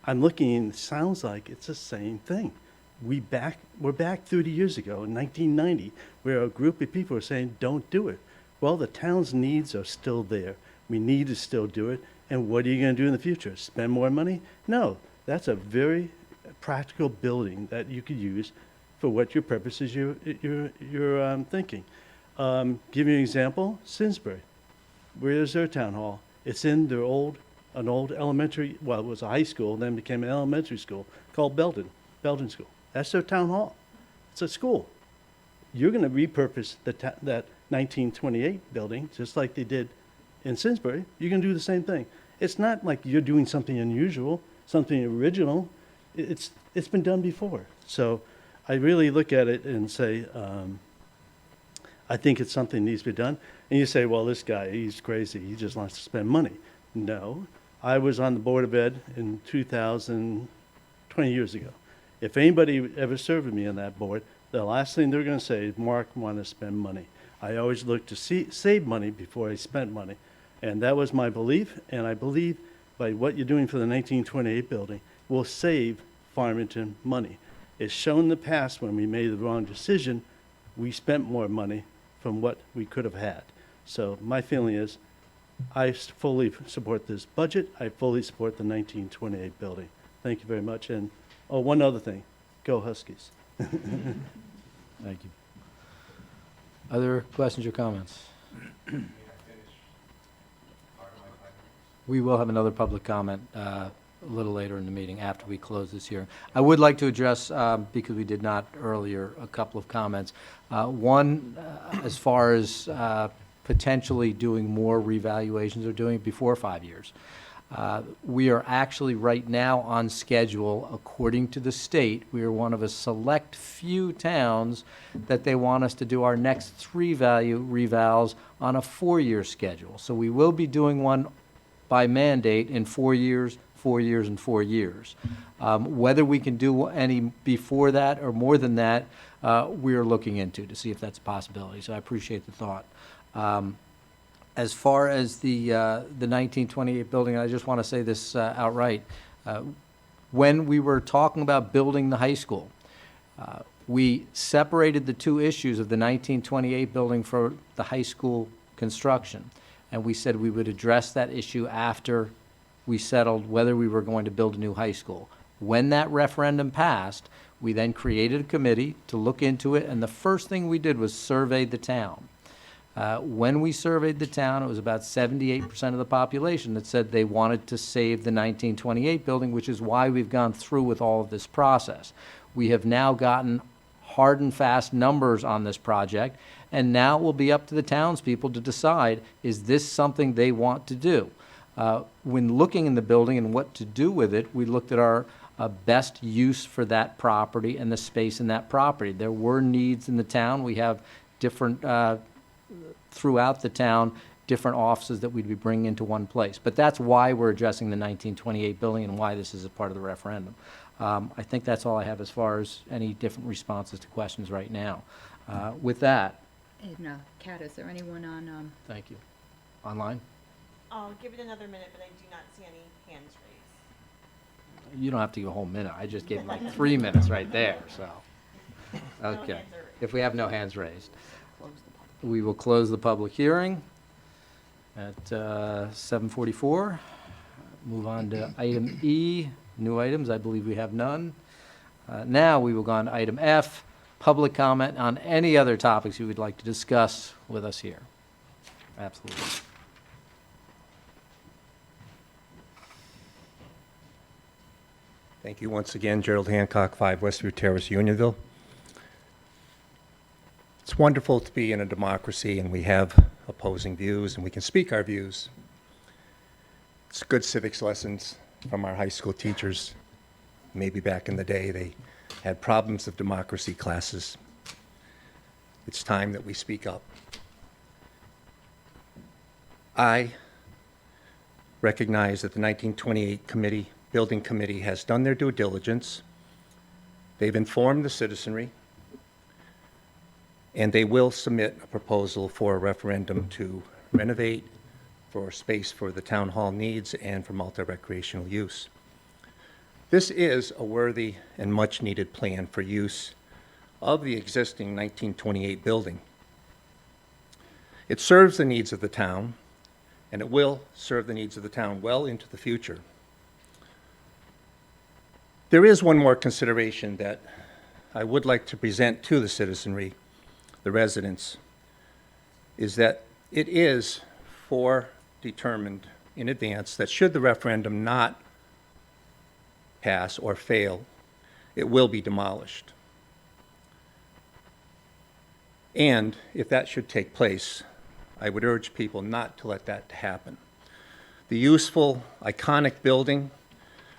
I'm looking, it sounds like it's the same thing. We're back 30 years ago in 1990, where a group of people are saying, don't do it. Well, the town's needs are still there. We need to still do it. And what are you going to do in the future? Spend more money? No, that's a very practical building that you could use for what your purposes you're thinking. Give you an example, Simsbury. Where's their town hall? It's in their an old elementary, well, it was a high school, then became an elementary school called Belden School. That's their town hall. It's a school. You're going to repurpose that 1928 building, just like they did in Simsbury. You can do the same thing. It's not like you're doing something unusual, something original. It's been done before. So I really look at it and say, I think it's something that needs to be done. And you say, well, this guy, he's crazy. He just wants to spend money. No. I was on the Board of Ed in 2000, 20 years ago. If anybody ever served with me on that board, the last thing they're going to say is, Mark, want to spend money. I always look to save money before I spent money. And that was my belief, and I believe by what you're doing for the 1928 building will save Farmington money. It's shown in the past when we made the wrong decision, we spent more money from what we could have had. So my feeling is, I fully support this budget. I fully support the 1928 building. Thank you very much. And, oh, one other thing. Go Huskies. Thank you. Other questions or comments? We will have another public comment a little later in the meeting after we close this hearing. I would like to address, because we did not earlier, a couple of comments. One, as far as potentially doing more revaluations or doing it before 5 years. We are actually right now on schedule, according to the state. We are one of a select few towns that they want us to do our next 3 revals on a 4-year schedule. So we will be doing one by mandate in 4 years, 4 years, and 4 years. Whether we can do any before that or more than that, we are looking into to see if that's a possibility. So I appreciate the thought. As far as the 1928 building, I just want to say this outright. When we were talking about building the high school, we separated the two issues of the 1928 building for the high school construction. And we said we would address that issue after we settled whether we were going to build a new high school. When that referendum passed, we then created a committee to look into it, and the first thing we did was survey the town. When we surveyed the town, it was about 78% of the population that said they wanted to save the 1928 building, which is why we've gone through with all of this process. We have now gotten hard and fast numbers on this project, and now it will be up to the townspeople to decide, is this something they want to do? When looking in the building and what to do with it, we looked at our best use for that property and the space in that property. There were needs in the town. We have different, throughout the town, different offices that we'd be bringing into one place. But that's why we're addressing the 1928 building and why this is a part of the referendum. I think that's all I have as far as any different responses to questions right now. With that, And Kat, is there anyone on, thank you. Online? I'll give it another minute, but I do not see any hands raised. You don't have to give a whole minute. I just gave like 3 minutes right there, so. No Okay. hands are raised. If we have no hands raised, we will close the public hearing at 7:44. Move on to item E, new items. I believe we have none. Now, we will go on to item F, public comment on any other topics you would like to discuss with us here. Absolutely. Thank you once again, Gerald Hancock, 5 Westview Terrace, Unionville. It's wonderful to be in a democracy and we have opposing views and we can speak our views. It's good civics lessons from our high school teachers. Maybe back in the day they had problems of democracy classes. It's time that we speak up. I recognize that the 1928 Building Committee has done their due diligence. They've informed the citizenry, and they will submit a proposal for a referendum to renovate for space for the town hall needs and for multi-recreational use. This is a worthy and much-needed plan for use of the existing 1928 building. It serves the needs of the town, and it will serve the needs of the town well into the future. There is one more consideration that I would like to present to the citizenry, the residents, is that it is foredetermined in advance that should the referendum not pass or fail, it will be demolished. And if that should take place, I would urge people not to let that happen. The useful, iconic building,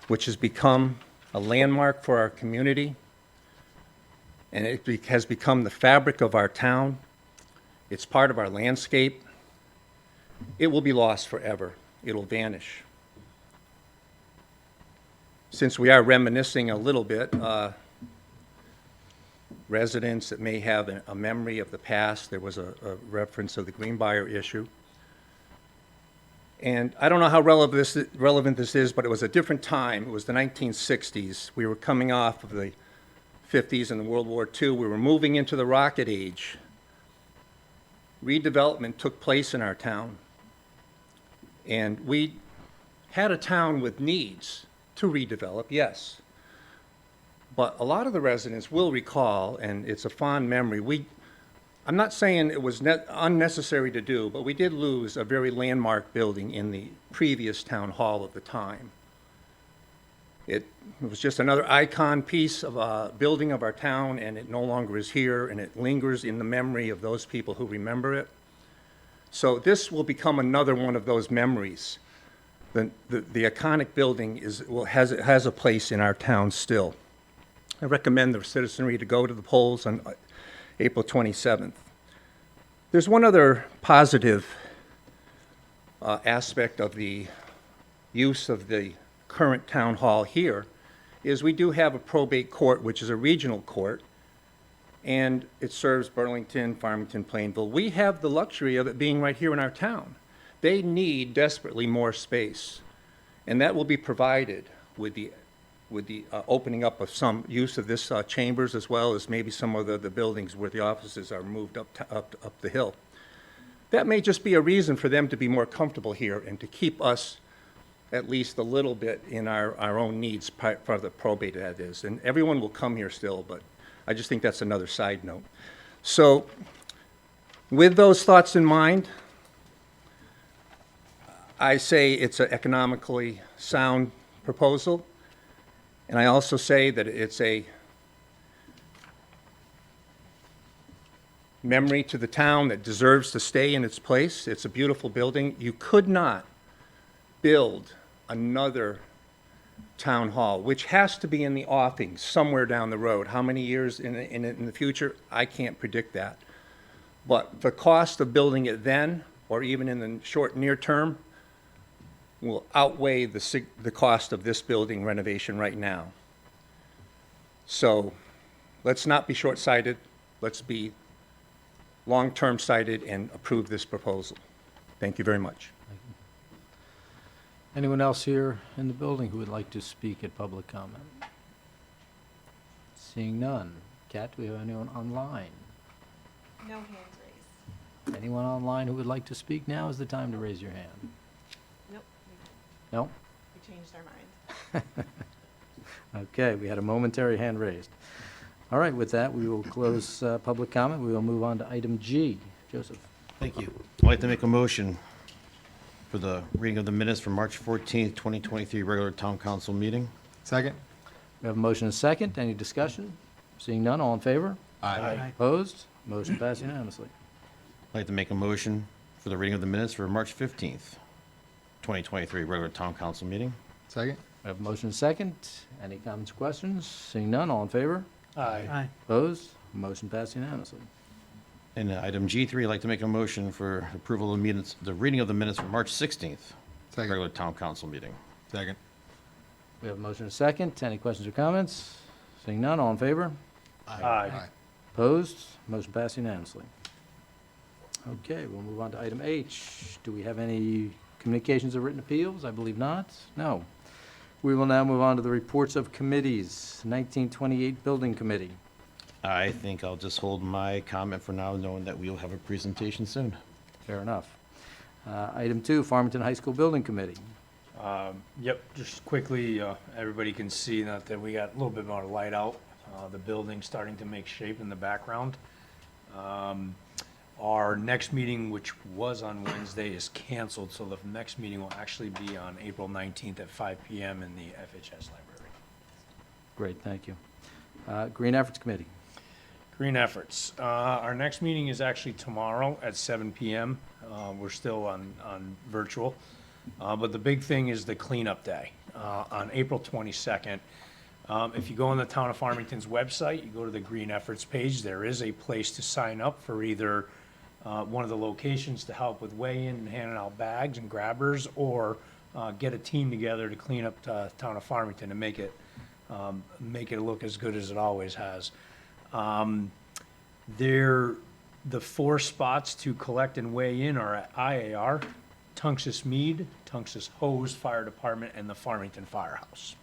which has become a landmark for our community, and it has become the fabric of our town. It's part of our landscape. It will be lost forever. It'll vanish. Since we are reminiscing a little bit, residents that may have a memory of the past, there was a reference of the Greenbrier issue. And I don't know how relevant this is, but it was a different time. It was the 1960s. We were coming off of the 50s and the World War II. We were moving into the rocket age. Redevelopment took place in our town. And we had a town with needs to redevelop, yes. But a lot of the residents will recall, and it's a fond memory, I'm not saying it was unnecessary to do, but we did lose a very landmark building in the previous town hall of the time. It was just another icon piece of a building of our town, and it no longer is here, and it lingers in the memory of those people who remember it. So this will become another one of those memories. The iconic building has a place in our town still. I recommend the citizenry to go to the polls on April 27th. There's one other positive aspect of the use of the current town hall here, is we do have a probate court, which is a regional court, and it serves Burlington, Farmington, Plainville. We have the luxury of it being right here in our town. They need desperately more space, and that will be provided with the opening up of some use of this chambers, as well as maybe some of the buildings where the offices are moved up the hill. That may just be a reason for them to be more comfortable here and to keep us at least a little bit in our own needs for the probate, that is. And everyone will come here still, but I just think that's another side note. So with those thoughts in mind, I say it's an economically sound proposal. And I also say that it's a memory to the town that deserves to stay in its place. It's a beautiful building. You could not build another town hall, which has to be in the offing somewhere down the road. How many years in the future? I can't predict that. But the cost of building it then, or even in the short near term, will outweigh the cost of this building renovation right now. So let's not be short-sighted. Let's be long-term sighted and approve this proposal. Thank you very much. Anyone else here in the building who would like to speak at public comment? Seeing none. Kat, do we have anyone online? No hands raised. Anyone online who would like to speak? Now is the time to raise your hand. Nope, No? we changed our mind. Okay, we had a momentary hand raised. All right, with that, we will close public comment. We will move on to item G. Joseph. Thank you. I'd like to make a motion for the reading of the minutes from March 14th, 2023, regular town council meeting. Second? We have a motion and a second. Any discussion? Seeing none, all in favor? Aye. Opposed? Motion passed unanimously. I'd like to make a motion for the reading of the minutes for March 15th, 2023, regular town council meeting. Second? We have a motion and a second. Any comments or questions? Seeing none, all in favor? Aye. Opposed? Motion passed unanimously. And item G3, I'd like to make a motion for approval of minutes, the reading of the minutes for March 16th, Second. regular town council meeting. Second? We have a motion and a second. Any questions or comments? Seeing none, all in favor? Aye. Opposed? Motion passed unanimously. Okay, we'll move on to item H. Do we have any communications or written appeals? I believe not. No. We will now move on to the reports of committees. 1928 Building Committee. I think I'll just hold my comment for now, knowing that we will have a presentation soon. Fair enough. Item 2, Farmington High School Building Committee. Yep, just quickly, everybody can see that we got a little bit more light out. The building's starting to make shape in the background. Our next meeting, which was on Wednesday, is canceled, so the next meeting will actually be on April 19th at 5 PM in the FHS library. Great, thank you. Green Efforts Committee. Green Efforts. Our next meeting is actually tomorrow at 7 PM. We're still on virtual. But the big thing is the cleanup day on April 22nd. If you go on the Town of Farmington's website, you go to the Green Efforts page, there is a place to sign up for either one of the locations to help with weigh-in and handing out bags and grabbers, or get a team together to clean up the Town of Farmington and make it look as good as it always has. The 4 spots to collect and weigh in are at IAR, Tungus Mead, Tungus Hose Fire Department, and the Farmington Firehouse.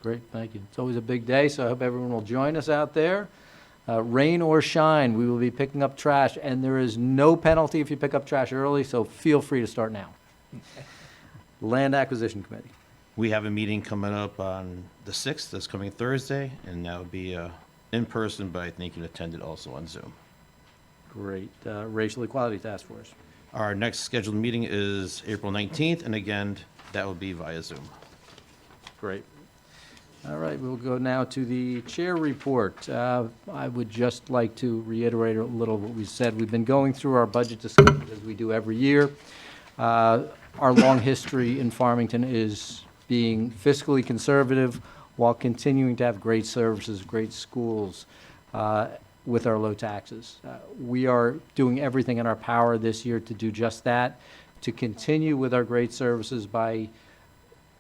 Great, thank you. It's always a big day, so I hope everyone will join us out there. Rain or shine, we will be picking up trash, and there is no penalty if you pick up trash early, so feel free to start now. Land Acquisition Committee. We have a meeting coming up on the 6th, this coming Thursday, and that will be in person, but I think you can attend it also on Zoom. Great. Racial Equality Task Force. Our next scheduled meeting is April 19th, and again, that will be via Zoom. Great. All right, we'll go now to the chair report. I would just like to reiterate a little what we said. We've been going through our budget discussions as we do every year. Our long history in Farmington is being fiscally conservative while continuing to have great services, great schools, with our low taxes. We are doing everything in our power this year to do just that, to continue with our great services by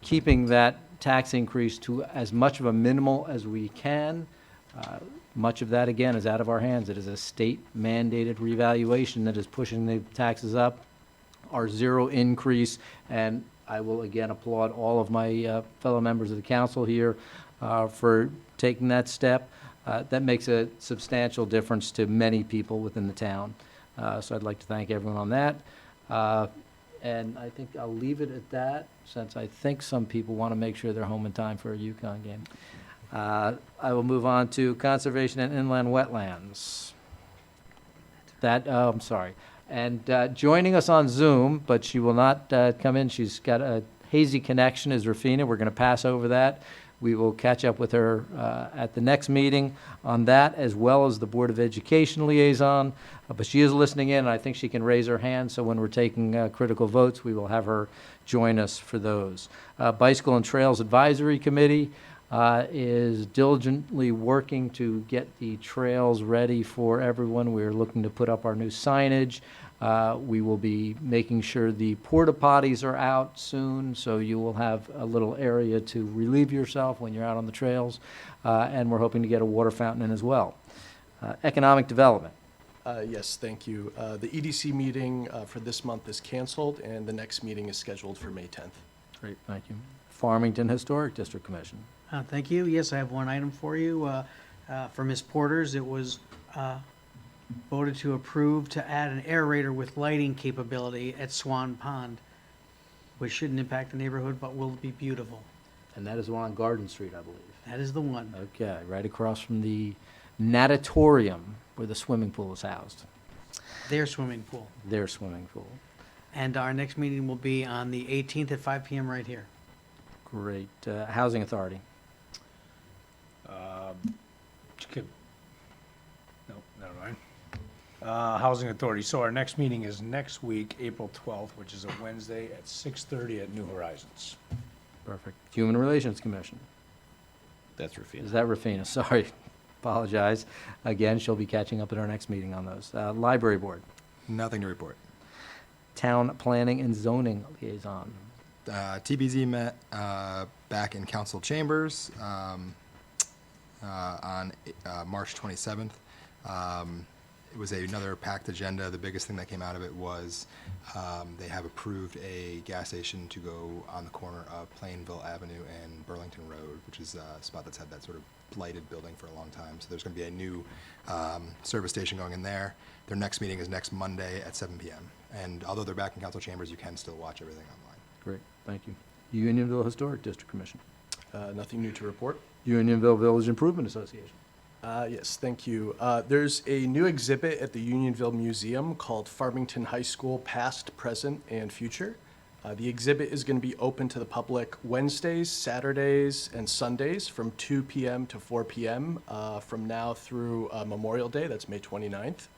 keeping that tax increase to as much of a minimal as we can. Much of that, again, is out of our hands. It is a state-mandated revaluation that is pushing the taxes up. Our zero increase, and I will again applaud all of my fellow members of the council here for taking that step. That makes a substantial difference to many people within the town. So I'd like to thank everyone on that. And I think I'll leave it at that, since I think some people want to make sure they're home in time for a UConn game. I will move on to Conservation and Inland Wetlands. I'm sorry. And joining us on Zoom, but she will not come in. She's got a hazy connection, is Rafina. We're going to pass over that. We will catch up with her at the next meeting on that, as well as the Board of Education liaison. But she is listening in, and I think she can raise her hand, so when we're taking critical votes, we will have her join us for those. Bicycle and Trails Advisory Committee is diligently working to get the trails ready for everyone. We're looking to put up our new signage. We will be making sure the porta potties are out soon, so you will have a little area to relieve yourself when you're out on the trails. And we're hoping to get a water fountain in as well. Economic Development. Yes, thank you. The EDC meeting for this month is canceled, and the next meeting is scheduled for May 10th. Great, thank you. Farmington Historic District Commission. Thank you. Yes, I have one item for you. For Ms. Porter's, it was voted to approve to add an aerator with lighting capability at Swan Pond, which shouldn't impact the neighborhood, but will be beautiful. And that is the one on Garden Street, I believe. That is the one. Okay, right across from the natatorium where the swimming pool is housed, Their swimming pool. their swimming pool. And our next meeting will be on the 18th at 5 PM right here. Great. Housing Authority. Nope, never mind. Housing Authority. So our next meeting is next week, April 12th, which is a Wednesday at 6:30 at New Horizons. Perfect. Human Relations Commission. That's Rufina. Is that Rafina? Sorry. Apologize. Again, she'll be catching up at our next meeting on those. Library Board. Nothing to report. Town Planning and Zoning Liaison. TBZ met back in council chambers on March 27th. It was another packed agenda. The biggest thing that came out of it was they have approved a gas station to go on the corner of Plainville Avenue and Burlington Road, which is a spot that's had that sort of blighted building for a long time. So there's going to be a new service station going in there. Their next meeting is next Monday at 7 p.m. And although they're back in council chambers, you can still watch everything online. Great. Thank you. Unionville Historic District Commission. Nothing new to report. Unionville Village Improvement Association. Yes, thank you. There's a new exhibit at the Unionville Museum called Farmington High School Past, Present, and Future. The exhibit is going to be open to the public Wednesdays, Saturdays, and Sundays from 2 p.m. to 4 p.m. From now through Memorial Day, that's May 29th.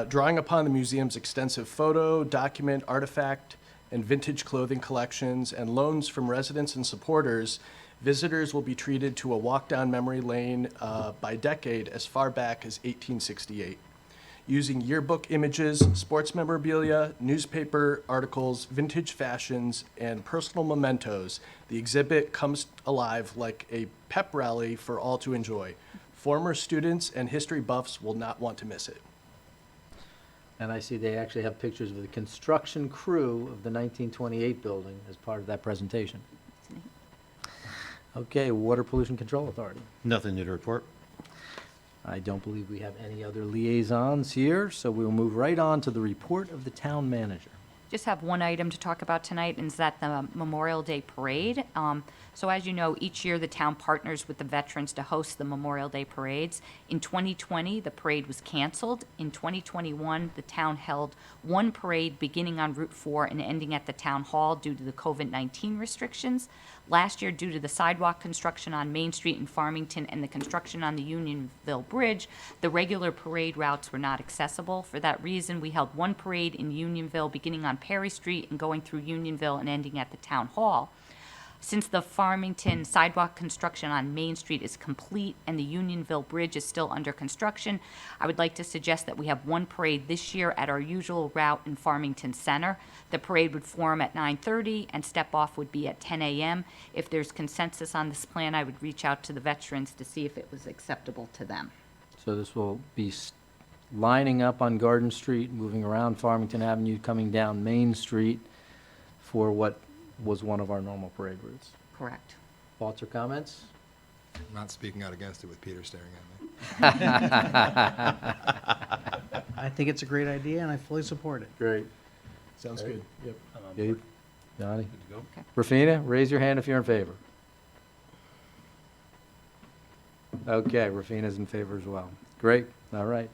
Drawing upon the museum's extensive photo, document, artifact, and vintage clothing collections and loans from residents and supporters, visitors will be treated to a walk down memory lane by decade as far back as 1868. Using yearbook images, sports memorabilia, newspaper articles, vintage fashions, and personal mementos, the exhibit comes alive like a pep rally for all to enjoy. Former students and history buffs will not want to miss it. And I see they actually have pictures of the construction crew of the 1928 building as part of that presentation. Okay, Water Pollution Control Authority. Nothing new to report. I don't believe we have any other liaisons here, so we'll move right on to the report of the town manager. Just have one item to talk about tonight, and is that the Memorial Day Parade. So as you know, each year the town partners with the veterans to host the Memorial Day parades. In 2020, the parade was canceled. In 2021, the town held one parade beginning on Route 4 and ending at the town hall due to the COVID-19 restrictions. Last year, due to the sidewalk construction on Main Street in Farmington and the construction on the Unionville Bridge, the regular parade routes were not accessible. For that reason, we held one parade in Unionville beginning on Perry Street and going through Unionville and ending at the town hall. Since the Farmington sidewalk construction on Main Street is complete and the Unionville Bridge is still under construction, I would like to suggest that we have one parade this year at our usual route in Farmington Center. The parade would form at 9:30 and step off would be at 10 a.m. If there's consensus on this plan, I would reach out to the veterans to see if it was acceptable to them. So this will be lining up on Garden Street, moving around Farmington Avenue, coming down Main Street for what was one of our normal parade routes. Correct. Thoughts or comments? I'm not speaking out against it with Peter staring at me. I think it's a great idea, and I fully support it. Great. Sounds good. Yep. Dave? Donnie? Okay. Rafina, raise your hand if you're in favor. Okay, Rafina's in favor as well. Great, all right.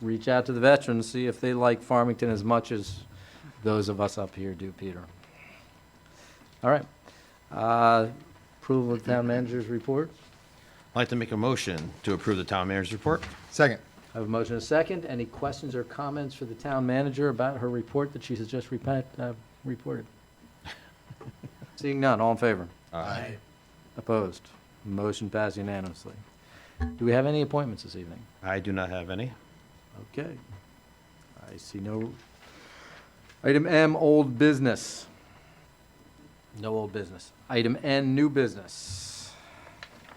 Reach out to the veterans, see if they like Farmington as much as those of us up here do, Peter. All right. Approval of town manager's report. I'd like to make a motion to approve the town manager's report. Second. I have a motion and a second. Any questions or comments for the town manager about her report that she has just reported? Seeing none, all in favor? Aye. Opposed? Motion passed unanimously. Do we have any appointments this evening? I do not have any. Okay. I see no. Item M, old business. No old business. Item N, new business.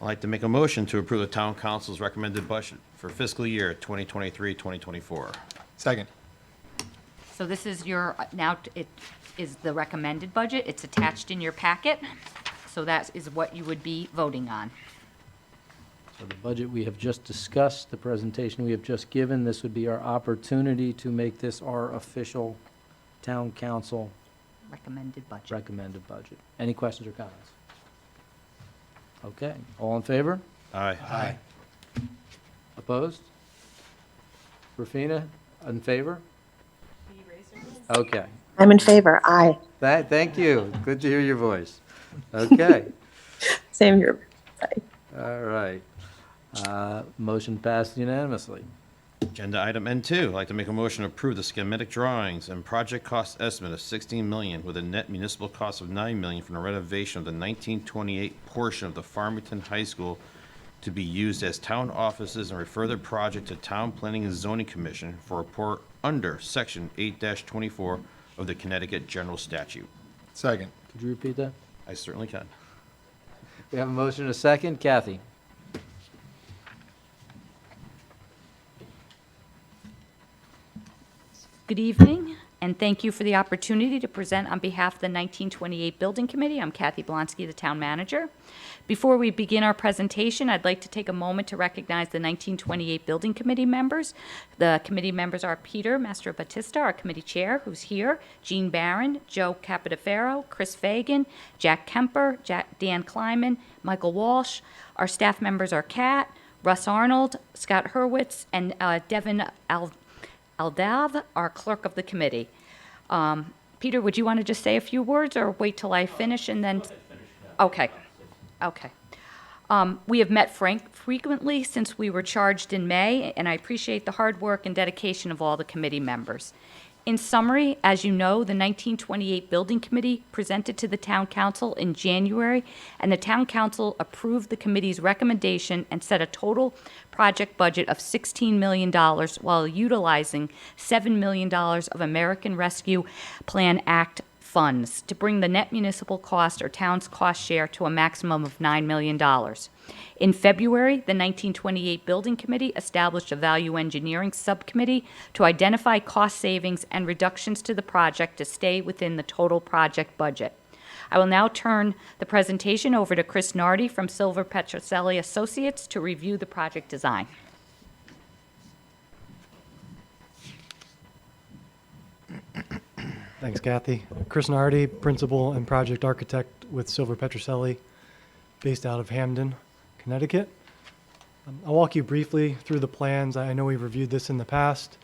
I'd like to make a motion to approve the town council's recommended budget for fiscal year 2023-2024. Second. So this is your, now it is the recommended budget. It's attached in your packet. So that is what you would be voting on. So the budget we have just discussed, the presentation we have just given, this would be our opportunity to make this our official town council Recommended budget. recommended budget. Any questions or comments? Okay, all in favor? Aye. Aye. Opposed? Rufina, in favor? Will you raise your hand? Okay. I'm in favor. Aye. Thank you. Good to hear your voice. Okay, Same here. all right. Motion passed unanimously. Agenda item N2, I'd like to make a motion to approve the schematic drawings and project cost estimate of $16 million with a net municipal cost of $9 million for the renovation of the 1928 portion of the Farmington High School to be used as town offices and refer the project to Town Planning and Zoning Commission for report under Section 8-24 of the Connecticut General Statute. Second. Could you repeat that? I certainly can. We have a motion and a second. Kathy? Good evening, and thank you for the opportunity to present on behalf of the 1928 Building Committee. I'm Kathy Blonsky, the town manager. Before we begin our presentation, I'd like to take a moment to recognize the 1928 Building Committee members. The committee members are Peter Mastro Batista, our committee chair, who's here, Jean Barron, Joe Capodiferro, Chris Fagan, Jack Kemper, Dan Kleiman, Michael Walsh. Our staff members are Kat, Russ Arnold, Scott Hurwitz, and Devin Aldav, our clerk of the committee. Peter, would you want to just say a few words or wait till I finish and then? Okay. Okay. We have met frequently since we were charged in May, and I appreciate the hard work and dedication of all the committee members. In summary, as you know, the 1928 Building Committee presented to the Town Council in January, and the Town Council approved the committee's recommendation and set a total project budget of $16 million while utilizing $7 million of American Rescue Plan Act funds to bring the net municipal cost or town's cost share to a maximum of $9 million. In February, the 1928 Building Committee established a value engineering subcommittee to identify cost savings and reductions to the project to stay within the total project budget. I will now turn the presentation over to Chris Nardi from Silver Petroselli Associates to review the project design. Thanks, Kathy. Chris Nardi, Principal and Project Architect with Silver Petroselli, based out of Hamden, Connecticut. I'll walk you briefly through the plans. I know we've reviewed this in the past,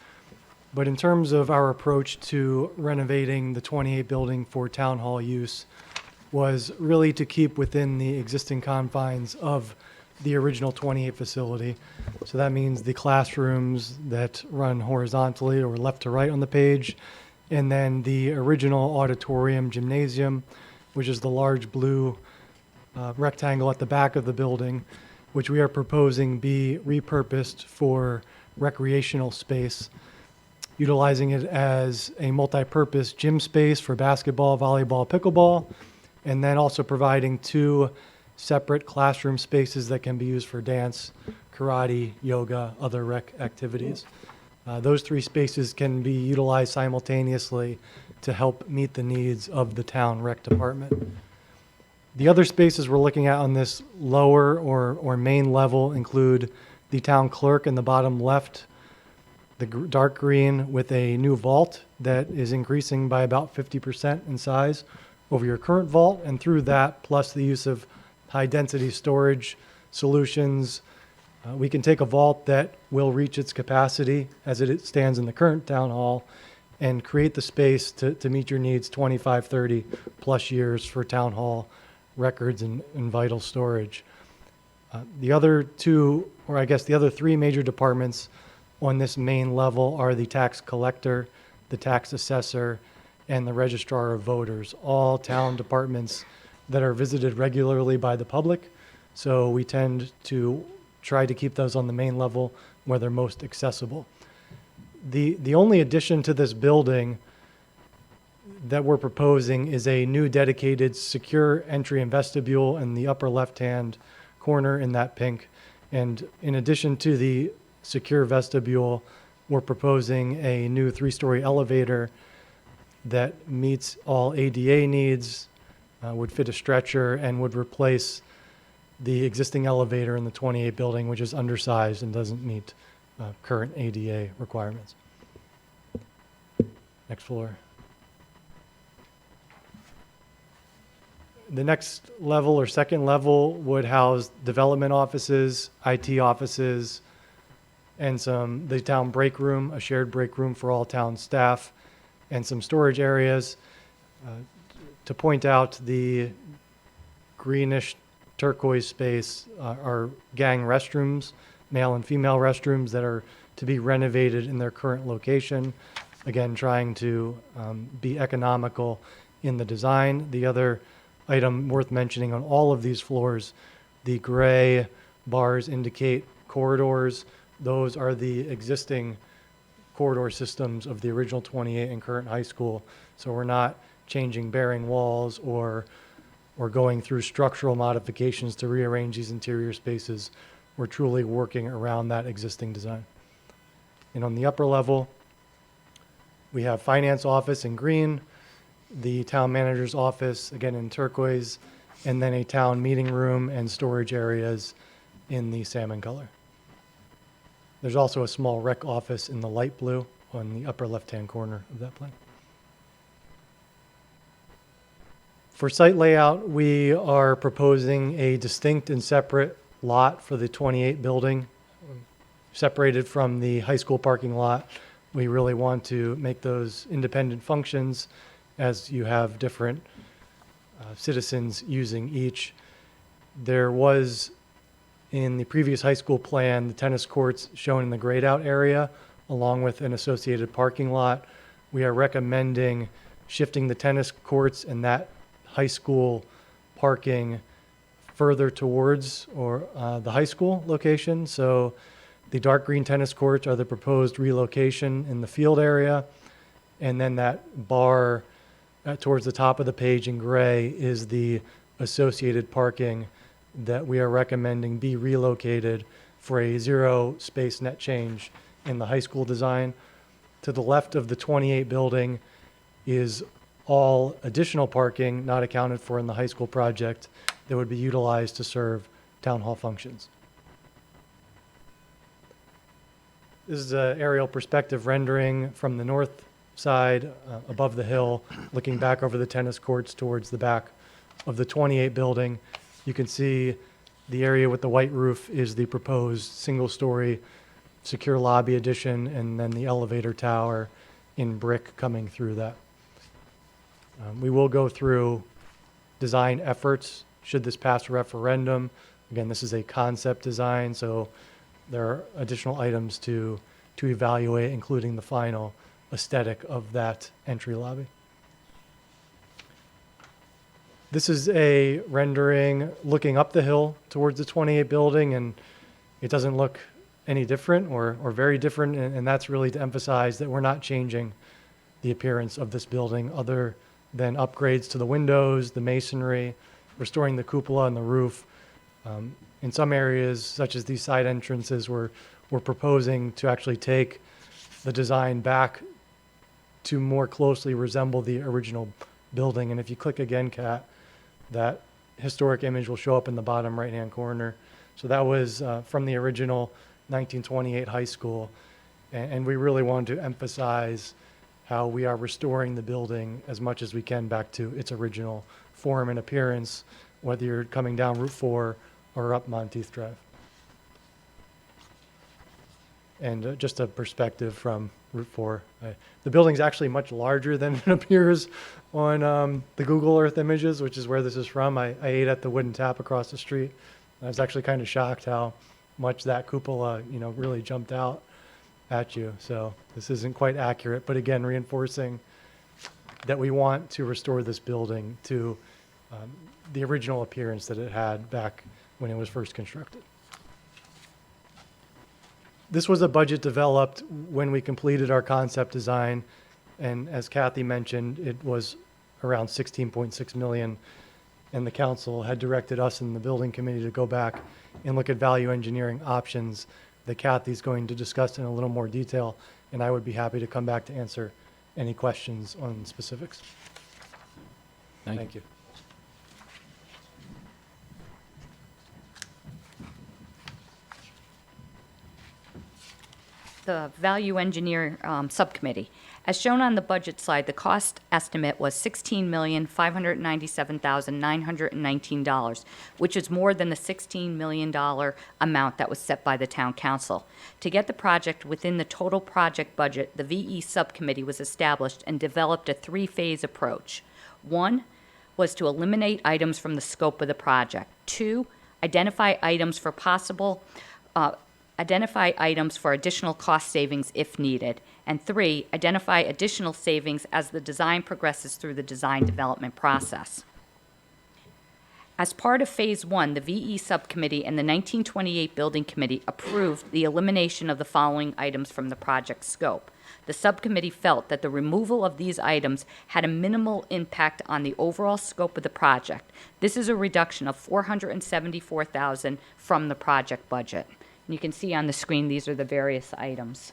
but in terms of our approach to renovating the 28 building for town hall use was really to keep within the existing confines of the original 28 facility. So that means the classrooms that run horizontally or left to right on the page, and then the original auditorium gymnasium, which is the large blue rectangle at the back of the building, which we are proposing be repurposed for recreational space, utilizing it as a multi-purpose gym space for basketball, volleyball, pickleball, and then also providing 2 separate classroom spaces that can be used for dance, karate, yoga, other rec activities. Those 3 spaces can be utilized simultaneously to help meet the needs of the town rec department. The other spaces we're looking at on this lower or main level include the town clerk in the bottom left, the dark green with a new vault that is increasing by about 50% in size over your current vault, and through that, plus the use of high-density storage solutions, we can take a vault that will reach its capacity as it stands in the current town hall and create the space to meet your needs 25, 30 plus years for town hall records and vital storage. The other 2, or I guess the other 3 major departments on this main level are the tax collector, the tax assessor, and the registrar of voters, all town departments that are visited regularly by the public. So we tend to try to keep those on the main level where they're most accessible. The only addition to this building that we're proposing is a new dedicated secure entry and vestibule in the upper left-hand corner in that pink. And in addition to the secure vestibule, we're proposing a new 3-story elevator that meets all ADA needs, would fit a stretcher, and would replace the existing elevator in the 28 building, which is undersized and doesn't meet current ADA requirements. Next floor. The next level or second level would house development offices, IT offices, and the town break room, a shared break room for all town staff, and some storage areas. To point out, the greenish turquoise space are gang restrooms, male and female restrooms that are to be renovated in their current location. Again, trying to be economical in the design. The other item worth mentioning on all of these floors, the gray bars indicate corridors. Those are the existing corridor systems of the original 28 and current high school. So we're not changing bearing walls or going through structural modifications to rearrange these interior spaces. We're truly working around that existing design. And on the upper level, we have finance office in green, the town manager's office, again in turquoise, and then a town meeting room and storage areas in the salmon color. There's also a small rec office in the light blue on the upper left-hand corner of that plan. For site layout, we are proposing a distinct and separate lot for the 28 building, separated from the high school parking lot. We really want to make those independent functions as you have different citizens using each. There was, in the previous high school plan, the tennis courts shown in the grayed out area, along with an associated parking lot. We are recommending shifting the tennis courts and that high school parking further towards the high school location. So the dark green tennis courts are the proposed relocation in the field area. And then that bar towards the top of the page in gray is the associated parking that we are recommending be relocated for a zero space net change in the high school design. To the left of the 28 building is all additional parking not accounted for in the high school project that would be utilized to serve town hall functions. This is an aerial perspective rendering from the north side above the hill, looking back over the tennis courts towards the back of the 28 building. You can see the area with the white roof is the proposed single-story secure lobby addition, and then the elevator tower in brick coming through that. We will go through design efforts should this pass a referendum. Again, this is a concept design, so there are additional items to evaluate, including the final aesthetic of that entry lobby. This is a rendering looking up the hill towards the 28 building, and it doesn't look any different or very different, and that's really to emphasize that we're not changing the appearance of this building other than upgrades to the windows, the masonry, restoring the cupola and the roof. In some areas, such as these side entrances, we're proposing to actually take the design back to more closely resemble the original building. And if you click again, Kat, that historic image will show up in the bottom right-hand corner. So that was from the original 1928 high school. And we really wanted to emphasize how we are restoring the building as much as we can back to its original form and appearance, whether you're coming down Route 4 or up Monteith Drive. And just a perspective from Route 4. The building's actually much larger than it appears on the Google Earth images, which is where this is from. I ate at the Wooden Tap across the street. I was actually kind of shocked how much that cupola, really jumped out at you. So this isn't quite accurate, but again, reinforcing that we want to restore this building to the original appearance that it had back when it was first constructed. This was a budget developed when we completed our concept design, and as Kathy mentioned, it was around 16.6 million, and the council had directed us in the building committee to go back and look at value engineering options that Kathy's going to discuss in a little more detail, and I would be happy to come back to answer any questions on specifics. Thank you. the Value Engineer Subcommittee. As shown on the budget slide, the cost estimate was $16,597,919, which is more than the $16 million amount that was set by the Town Council. To get the project within the total project budget, the VE Subcommittee was established and developed a three-phase approach. One was to eliminate items from the scope of the project. Two, identify items for additional cost savings if needed. And three, identify additional savings as the design progresses through the design development process. As part of Phase 1, the VE Subcommittee and the 1928 Building Committee approved the elimination of the following items from the project scope. The subcommittee felt that the removal of these items had a minimal impact on the overall scope of the project. This is a reduction of $474,000 from the project budget. And you can see on the screen, these are the various items.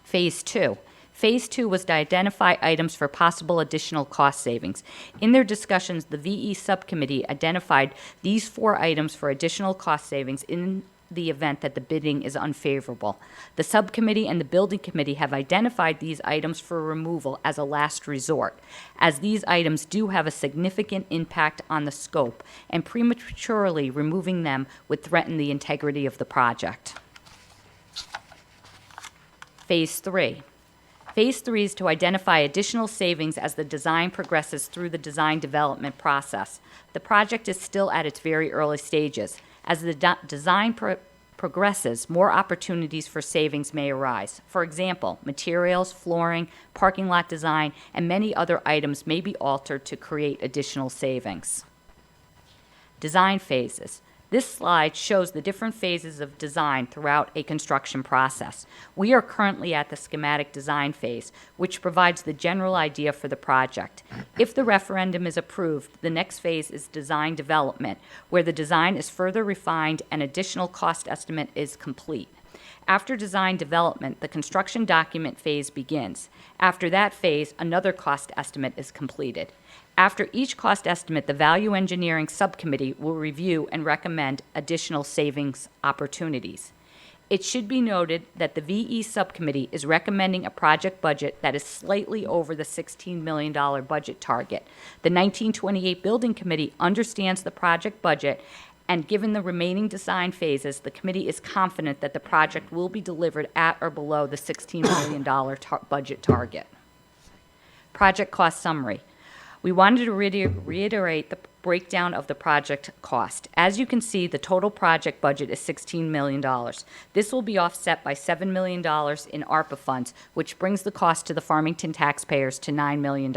Phase 2. Phase 2 was to identify items for possible additional cost savings. In their discussions, the VE Subcommittee identified these 4 items for additional cost savings in the event that the bidding is unfavorable. The subcommittee and the building committee have identified these items for removal as a last resort, as these items do have a significant impact on the scope, and prematurely removing them would threaten the integrity of the project. Phase 3. Phase 3 is to identify additional savings as the design progresses through the design development process. The project is still at its very early stages. As the design progresses, more opportunities for savings may arise. For example, materials, flooring, parking lot design, and many other items may be altered to create additional savings. Design phases. This slide shows the different phases of design throughout a construction process. We are currently at the schematic design phase, which provides the general idea for the project. If the referendum is approved, the next phase is design development, where the design is further refined and additional cost estimate is complete. After design development, the construction document phase begins. After that phase, another cost estimate is completed. After each cost estimate, the Value Engineering Subcommittee will review and recommend additional savings opportunities. It should be noted that the VE Subcommittee is recommending a project budget that is slightly over the $16 million budget target. The 1928 Building Committee understands the project budget, and given the remaining design phases, the committee is confident that the project will be delivered at or below the $16 million budget target. Project cost summary. We wanted to reiterate the breakdown of the project cost. As you can see, the total project budget is $16 million. This will be offset by $7 million in ARPA funds, which brings the cost to the Farmington taxpayers to $9 million.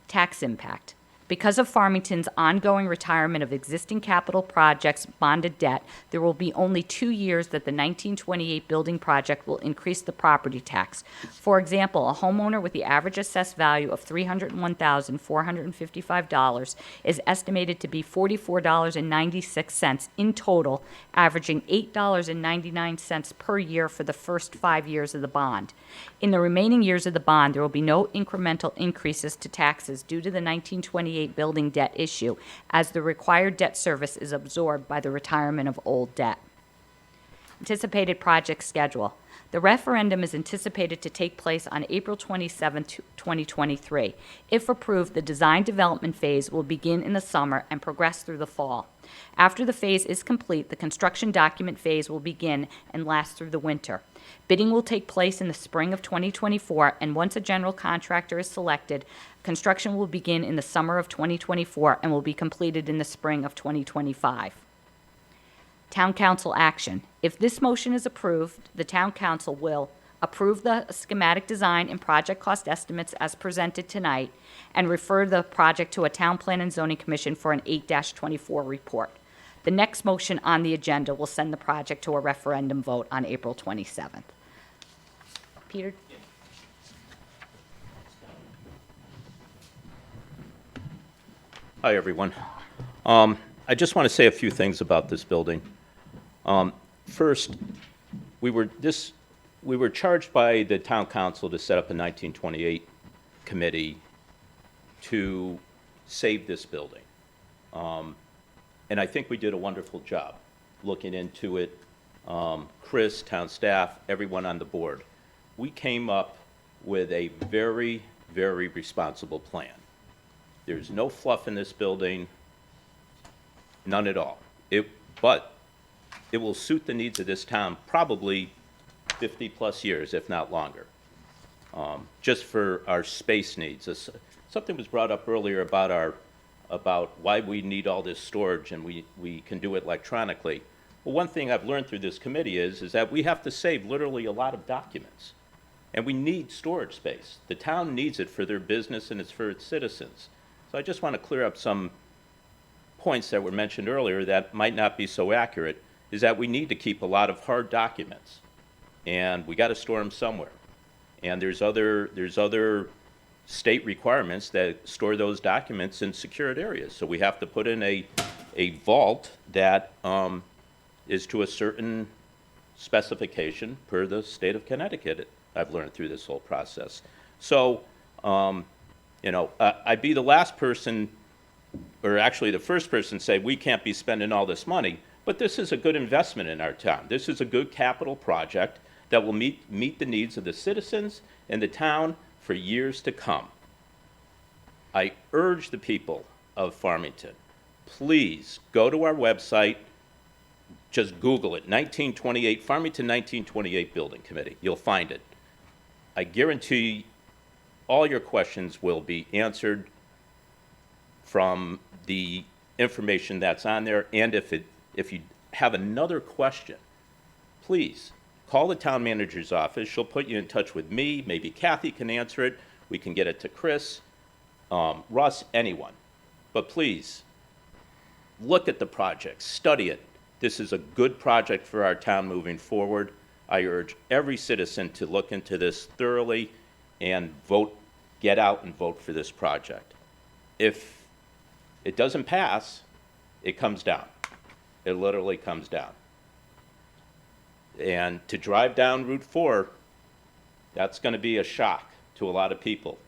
Tax impact. Because of Farmington's ongoing retirement of existing capital projects bonded debt, there will be only 2 years that the 1928 building project will increase the property tax. For example, a homeowner with the average assessed value of $301,455 is estimated to be $44.96 in total, averaging $8.99 per year for the first 5 years of the bond. In the remaining years of the bond, there will be no incremental increases to taxes due to the 1928 building debt issue, as the required debt service is absorbed by the retirement of old debt. Anticipated project schedule. The referendum is anticipated to take place on April 27, 2023. If approved, the design development phase will begin in the summer and progress through the fall. After the phase is complete, the construction document phase will begin and last through the winter. Bidding will take place in the spring of 2024, and once a general contractor is selected, construction will begin in the summer of 2024 and will be completed in the spring of 2025. Town Council action. If this motion is approved, the Town Council will approve the schematic design and project cost estimates as presented tonight and refer the project to a Town Plan and Zoning Commission for an 8-24 report. The next motion on the agenda will send the project to a referendum vote on April 27th. Peter? Hi, everyone. I just want to say a few things about this building. First, we were charged by the town council to set up a 1928 committee to save this building. And I think we did a wonderful job. looking into it, Chris, town staff, everyone on the board, we came up with a very, very responsible plan. There's no fluff in this building, none at all. But it will suit the needs of this town probably 50-plus years, if not longer, just for our space needs. Something was brought up earlier about why we need all this storage and we can do it electronically. Well, one thing I've learned through this committee is that we have to save literally a lot of documents. And we need storage space. The town needs it for their business and it's for its citizens. So I just want to clear up some points that were mentioned earlier that might not be so accurate, is that we need to keep a lot of hard documents. And we got to store them somewhere. And there's other state requirements that store those documents in secured areas. So we have to put in a vault that is to a certain specification per the state of Connecticut, I've learned through this whole process. So, I'd be the last person, or actually the first person to say we can't be spending all this money, but this is a good investment in our town. This is a good capital project that will meet the needs of the citizens and the town for years to come. I urge the people of Farmington, please go to our website, just Google it, 1928, Farmington 1928 Building Committee. You'll find it. I guarantee all your questions will be answered from the information that's on there. And if you have another question, please call the town manager's office. She'll put you in touch with me. Maybe Kathy can answer it. We can get it to Chris, Russ, anyone. But please, look at the project, study it. This is a good project for our town moving forward. I urge every citizen to look into this thoroughly and vote, get out and vote for this project. If it doesn't pass, it comes down. It literally comes down. And to drive down Route 4, that's going to be a shock to a lot of people.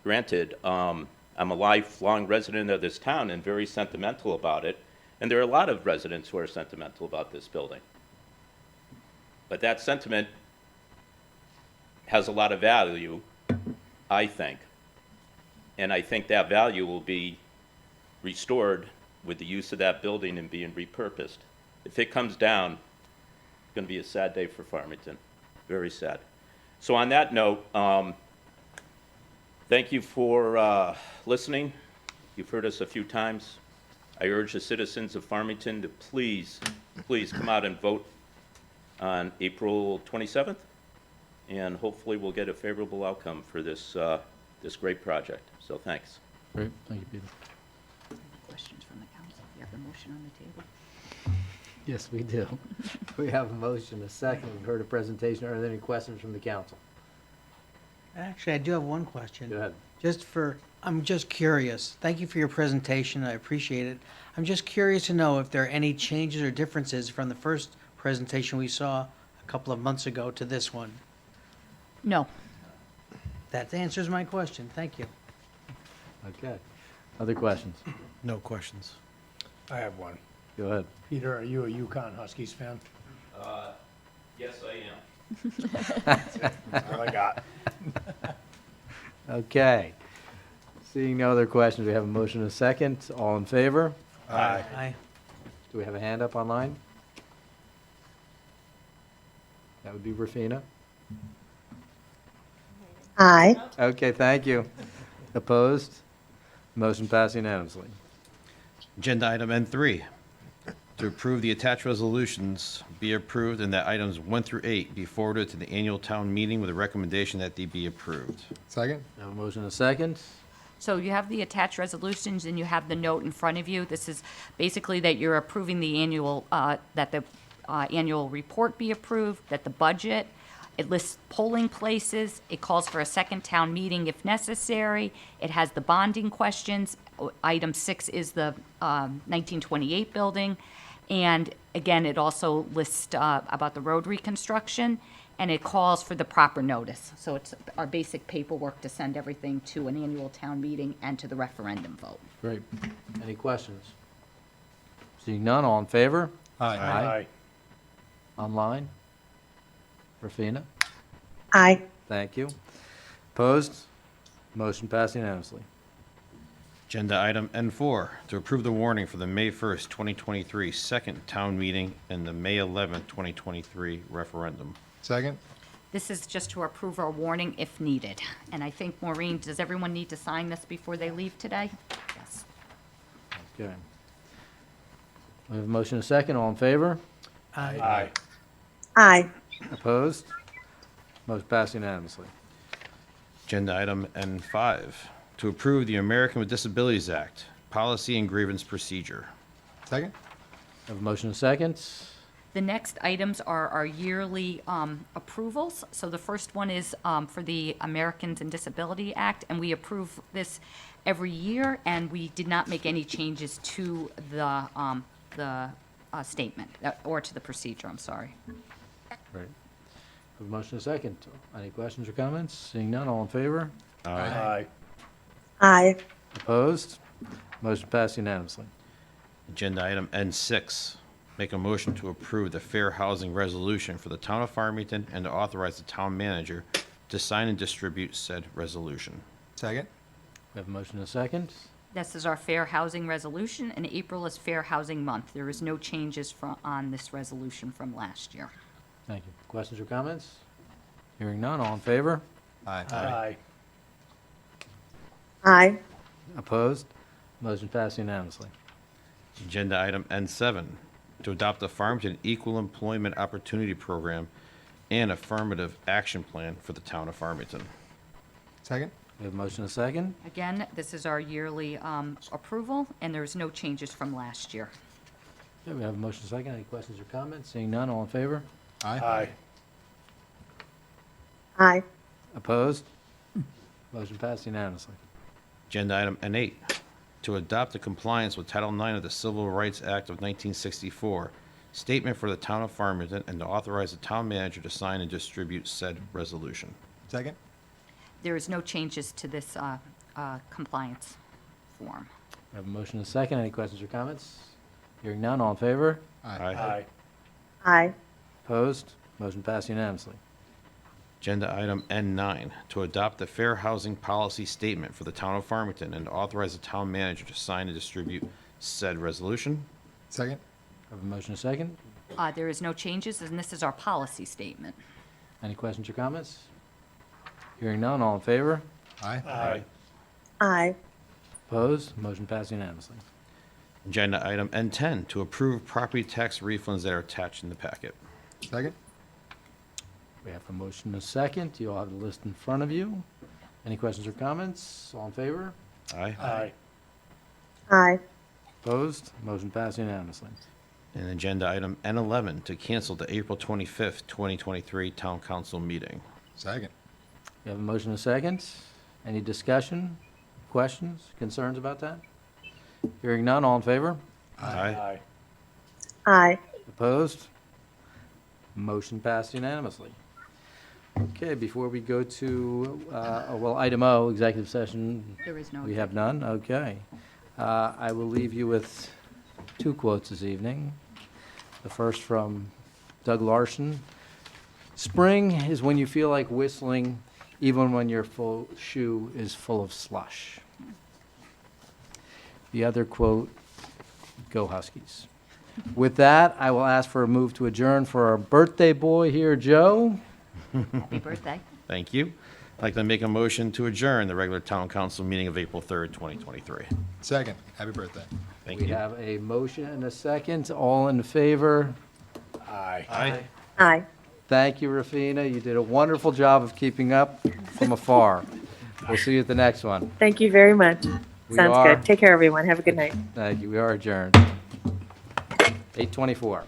Granted, I'm a lifelong resident of this town and very sentimental about it, and there are a lot of residents who are sentimental about this building. But that sentiment has a lot of value, I think, and I think that value will be restored with the use of that building and being repurposed. If it comes down, it's going to be a sad day for Farmington, very sad. So on that note, thank you for listening. You've heard us a few times. I urge the citizens of Farmington to please come out and vote on April 27th, and hopefully we'll get a favorable outcome for this great project. So thanks. Great, thank you, Peter. Questions from the council? You have a motion on the table? Yes, we do. We have a motion, a second. We've heard a presentation. Are there any questions from the council? Actually, I do have one question. Go ahead. I'm just curious. Thank you for your presentation. I appreciate it. I'm just curious to know if there are any changes or differences from the first presentation we saw a couple of months ago to this one. No. That answers my question. Thank you. Okay. Other questions? No questions. I have one. Go ahead. Peter, are you a Yukon Huskies fan? Yes, I am. That's all I got. Okay. Seeing no other questions, we have a motion and a second. All in favor? Aye. Do we have a hand up online? That would be Rafina. Aye. Okay, thank you. Opposed? Motion passed unanimously. Agenda item N3, to approve the attached resolutions be approved and that items 1 through 8 be forwarded to the annual town meeting with a recommendation that they be approved. Second? Have a motion and a second. So you have the attached resolutions and you have the note in front of you. This is basically that you're approving the annual, that the annual report be approved, that the budget, it lists polling places, it calls for a second town meeting if necessary, it has the bonding questions. Item 6 is the 1928 building, and again, it also lists about the road reconstruction, and it calls for the proper notice. So it's our basic paperwork to send everything to an annual town meeting and to the referendum vote. Great. Any questions? Seeing none, all in favor? Aye. Online? Rafina? Aye. Thank you. Opposed? Motion passed unanimously. Agenda item N4, to approve the warning for the May 1st, 2023 second town meeting and the May 11th, 2023 referendum. Second? This is just to approve our warning if needed. And I think, Maureen, does everyone need to sign this before they leave today? Yes. Okay. We have a motion and a second. All in favor? Aye. Aye. Opposed? Motion passed unanimously. Agenda item N5, to approve the American with Disabilities Act, policy and grievance procedure. Second? Have a motion and a second. The next items are our yearly approvals. So the first one is for the Americans and Disability Act, and we approve this every year, and we did not make any changes to the statement, or to the procedure, I'm sorry. Right. Have a motion and a second. Any questions or comments? Seeing none, all in favor? Aye. Aye. Opposed? Motion passed unanimously. Agenda item N6, make a motion to approve the fair housing resolution for the town of Farmington and to authorize the town manager to sign and distribute said resolution. Second? We have a motion and a second. This is our fair housing resolution, and April is Fair Housing Month. There is no changes on this resolution from last year. Thank you. Questions or comments? Hearing none, all in favor? Aye. Aye. Opposed? Motion passed unanimously. Agenda item N7, to adopt the Farmington Equal Employment Opportunity Program and affirmative action plan for the town of Farmington. Second? We have a motion and a second. Again, this is our yearly approval, and there's no changes from last year. Okay, we have a motion and a second. Any questions or comments? Seeing none, all in favor? Aye. Aye. Opposed? Motion passed unanimously. Agenda item N8, to adopt the compliance with Title IX of the Civil Rights Act of 1964, statement for the town of Farmington, and to authorize the town manager to sign and distribute said resolution. Second? There is no changes to this compliance form. We have a motion and a second. Any questions or comments? Hearing none, all in favor? Aye. Aye. Opposed? Motion passed unanimously. Agenda item N9, to adopt the fair housing policy statement for the town of Farmington and to authorize the town manager to sign and distribute said resolution. Second? Have a motion and a second. There is no changes, and this is our policy statement. Any questions or comments? Hearing none, all in favor? Aye. Aye. Opposed? Motion passed unanimously. Agenda item N10, to approve property tax refunds that are attached in the packet. Second? We have a motion and a second. You all have the list in front of you. Any questions or comments? All in favor? Aye. Aye. Opposed? Motion passed unanimously. And agenda item N11, to cancel the April 25th, 2023 town council meeting. Second? We have a motion and a second. Any discussion, questions, concerns about that? Hearing none, all in favor? Aye. Aye. Opposed? Motion passed unanimously. Okay, before we go to, item O, executive session. There is no. We have none, okay. I will leave you with two quotes this evening. The first from Doug Larson. Spring is when you feel like whistling, even when your full shoe is full of slush. The other quote, go Huskies. With that, I will ask for a move to adjourn for our birthday boy here, Joe. Happy birthday. Thank you. I'd like to make a motion to adjourn the regular town council meeting of April 3rd, 2023. Second. Happy birthday. Thank We you. have a motion and a second. All in favor? Aye. Aye. Thank you, Rafina. You did a wonderful job of keeping up from afar. We'll see you at the next one. Thank you very much. We Sounds are- good. Take care, everyone. Have a good night. Thank you. We are adjourned. 8:24.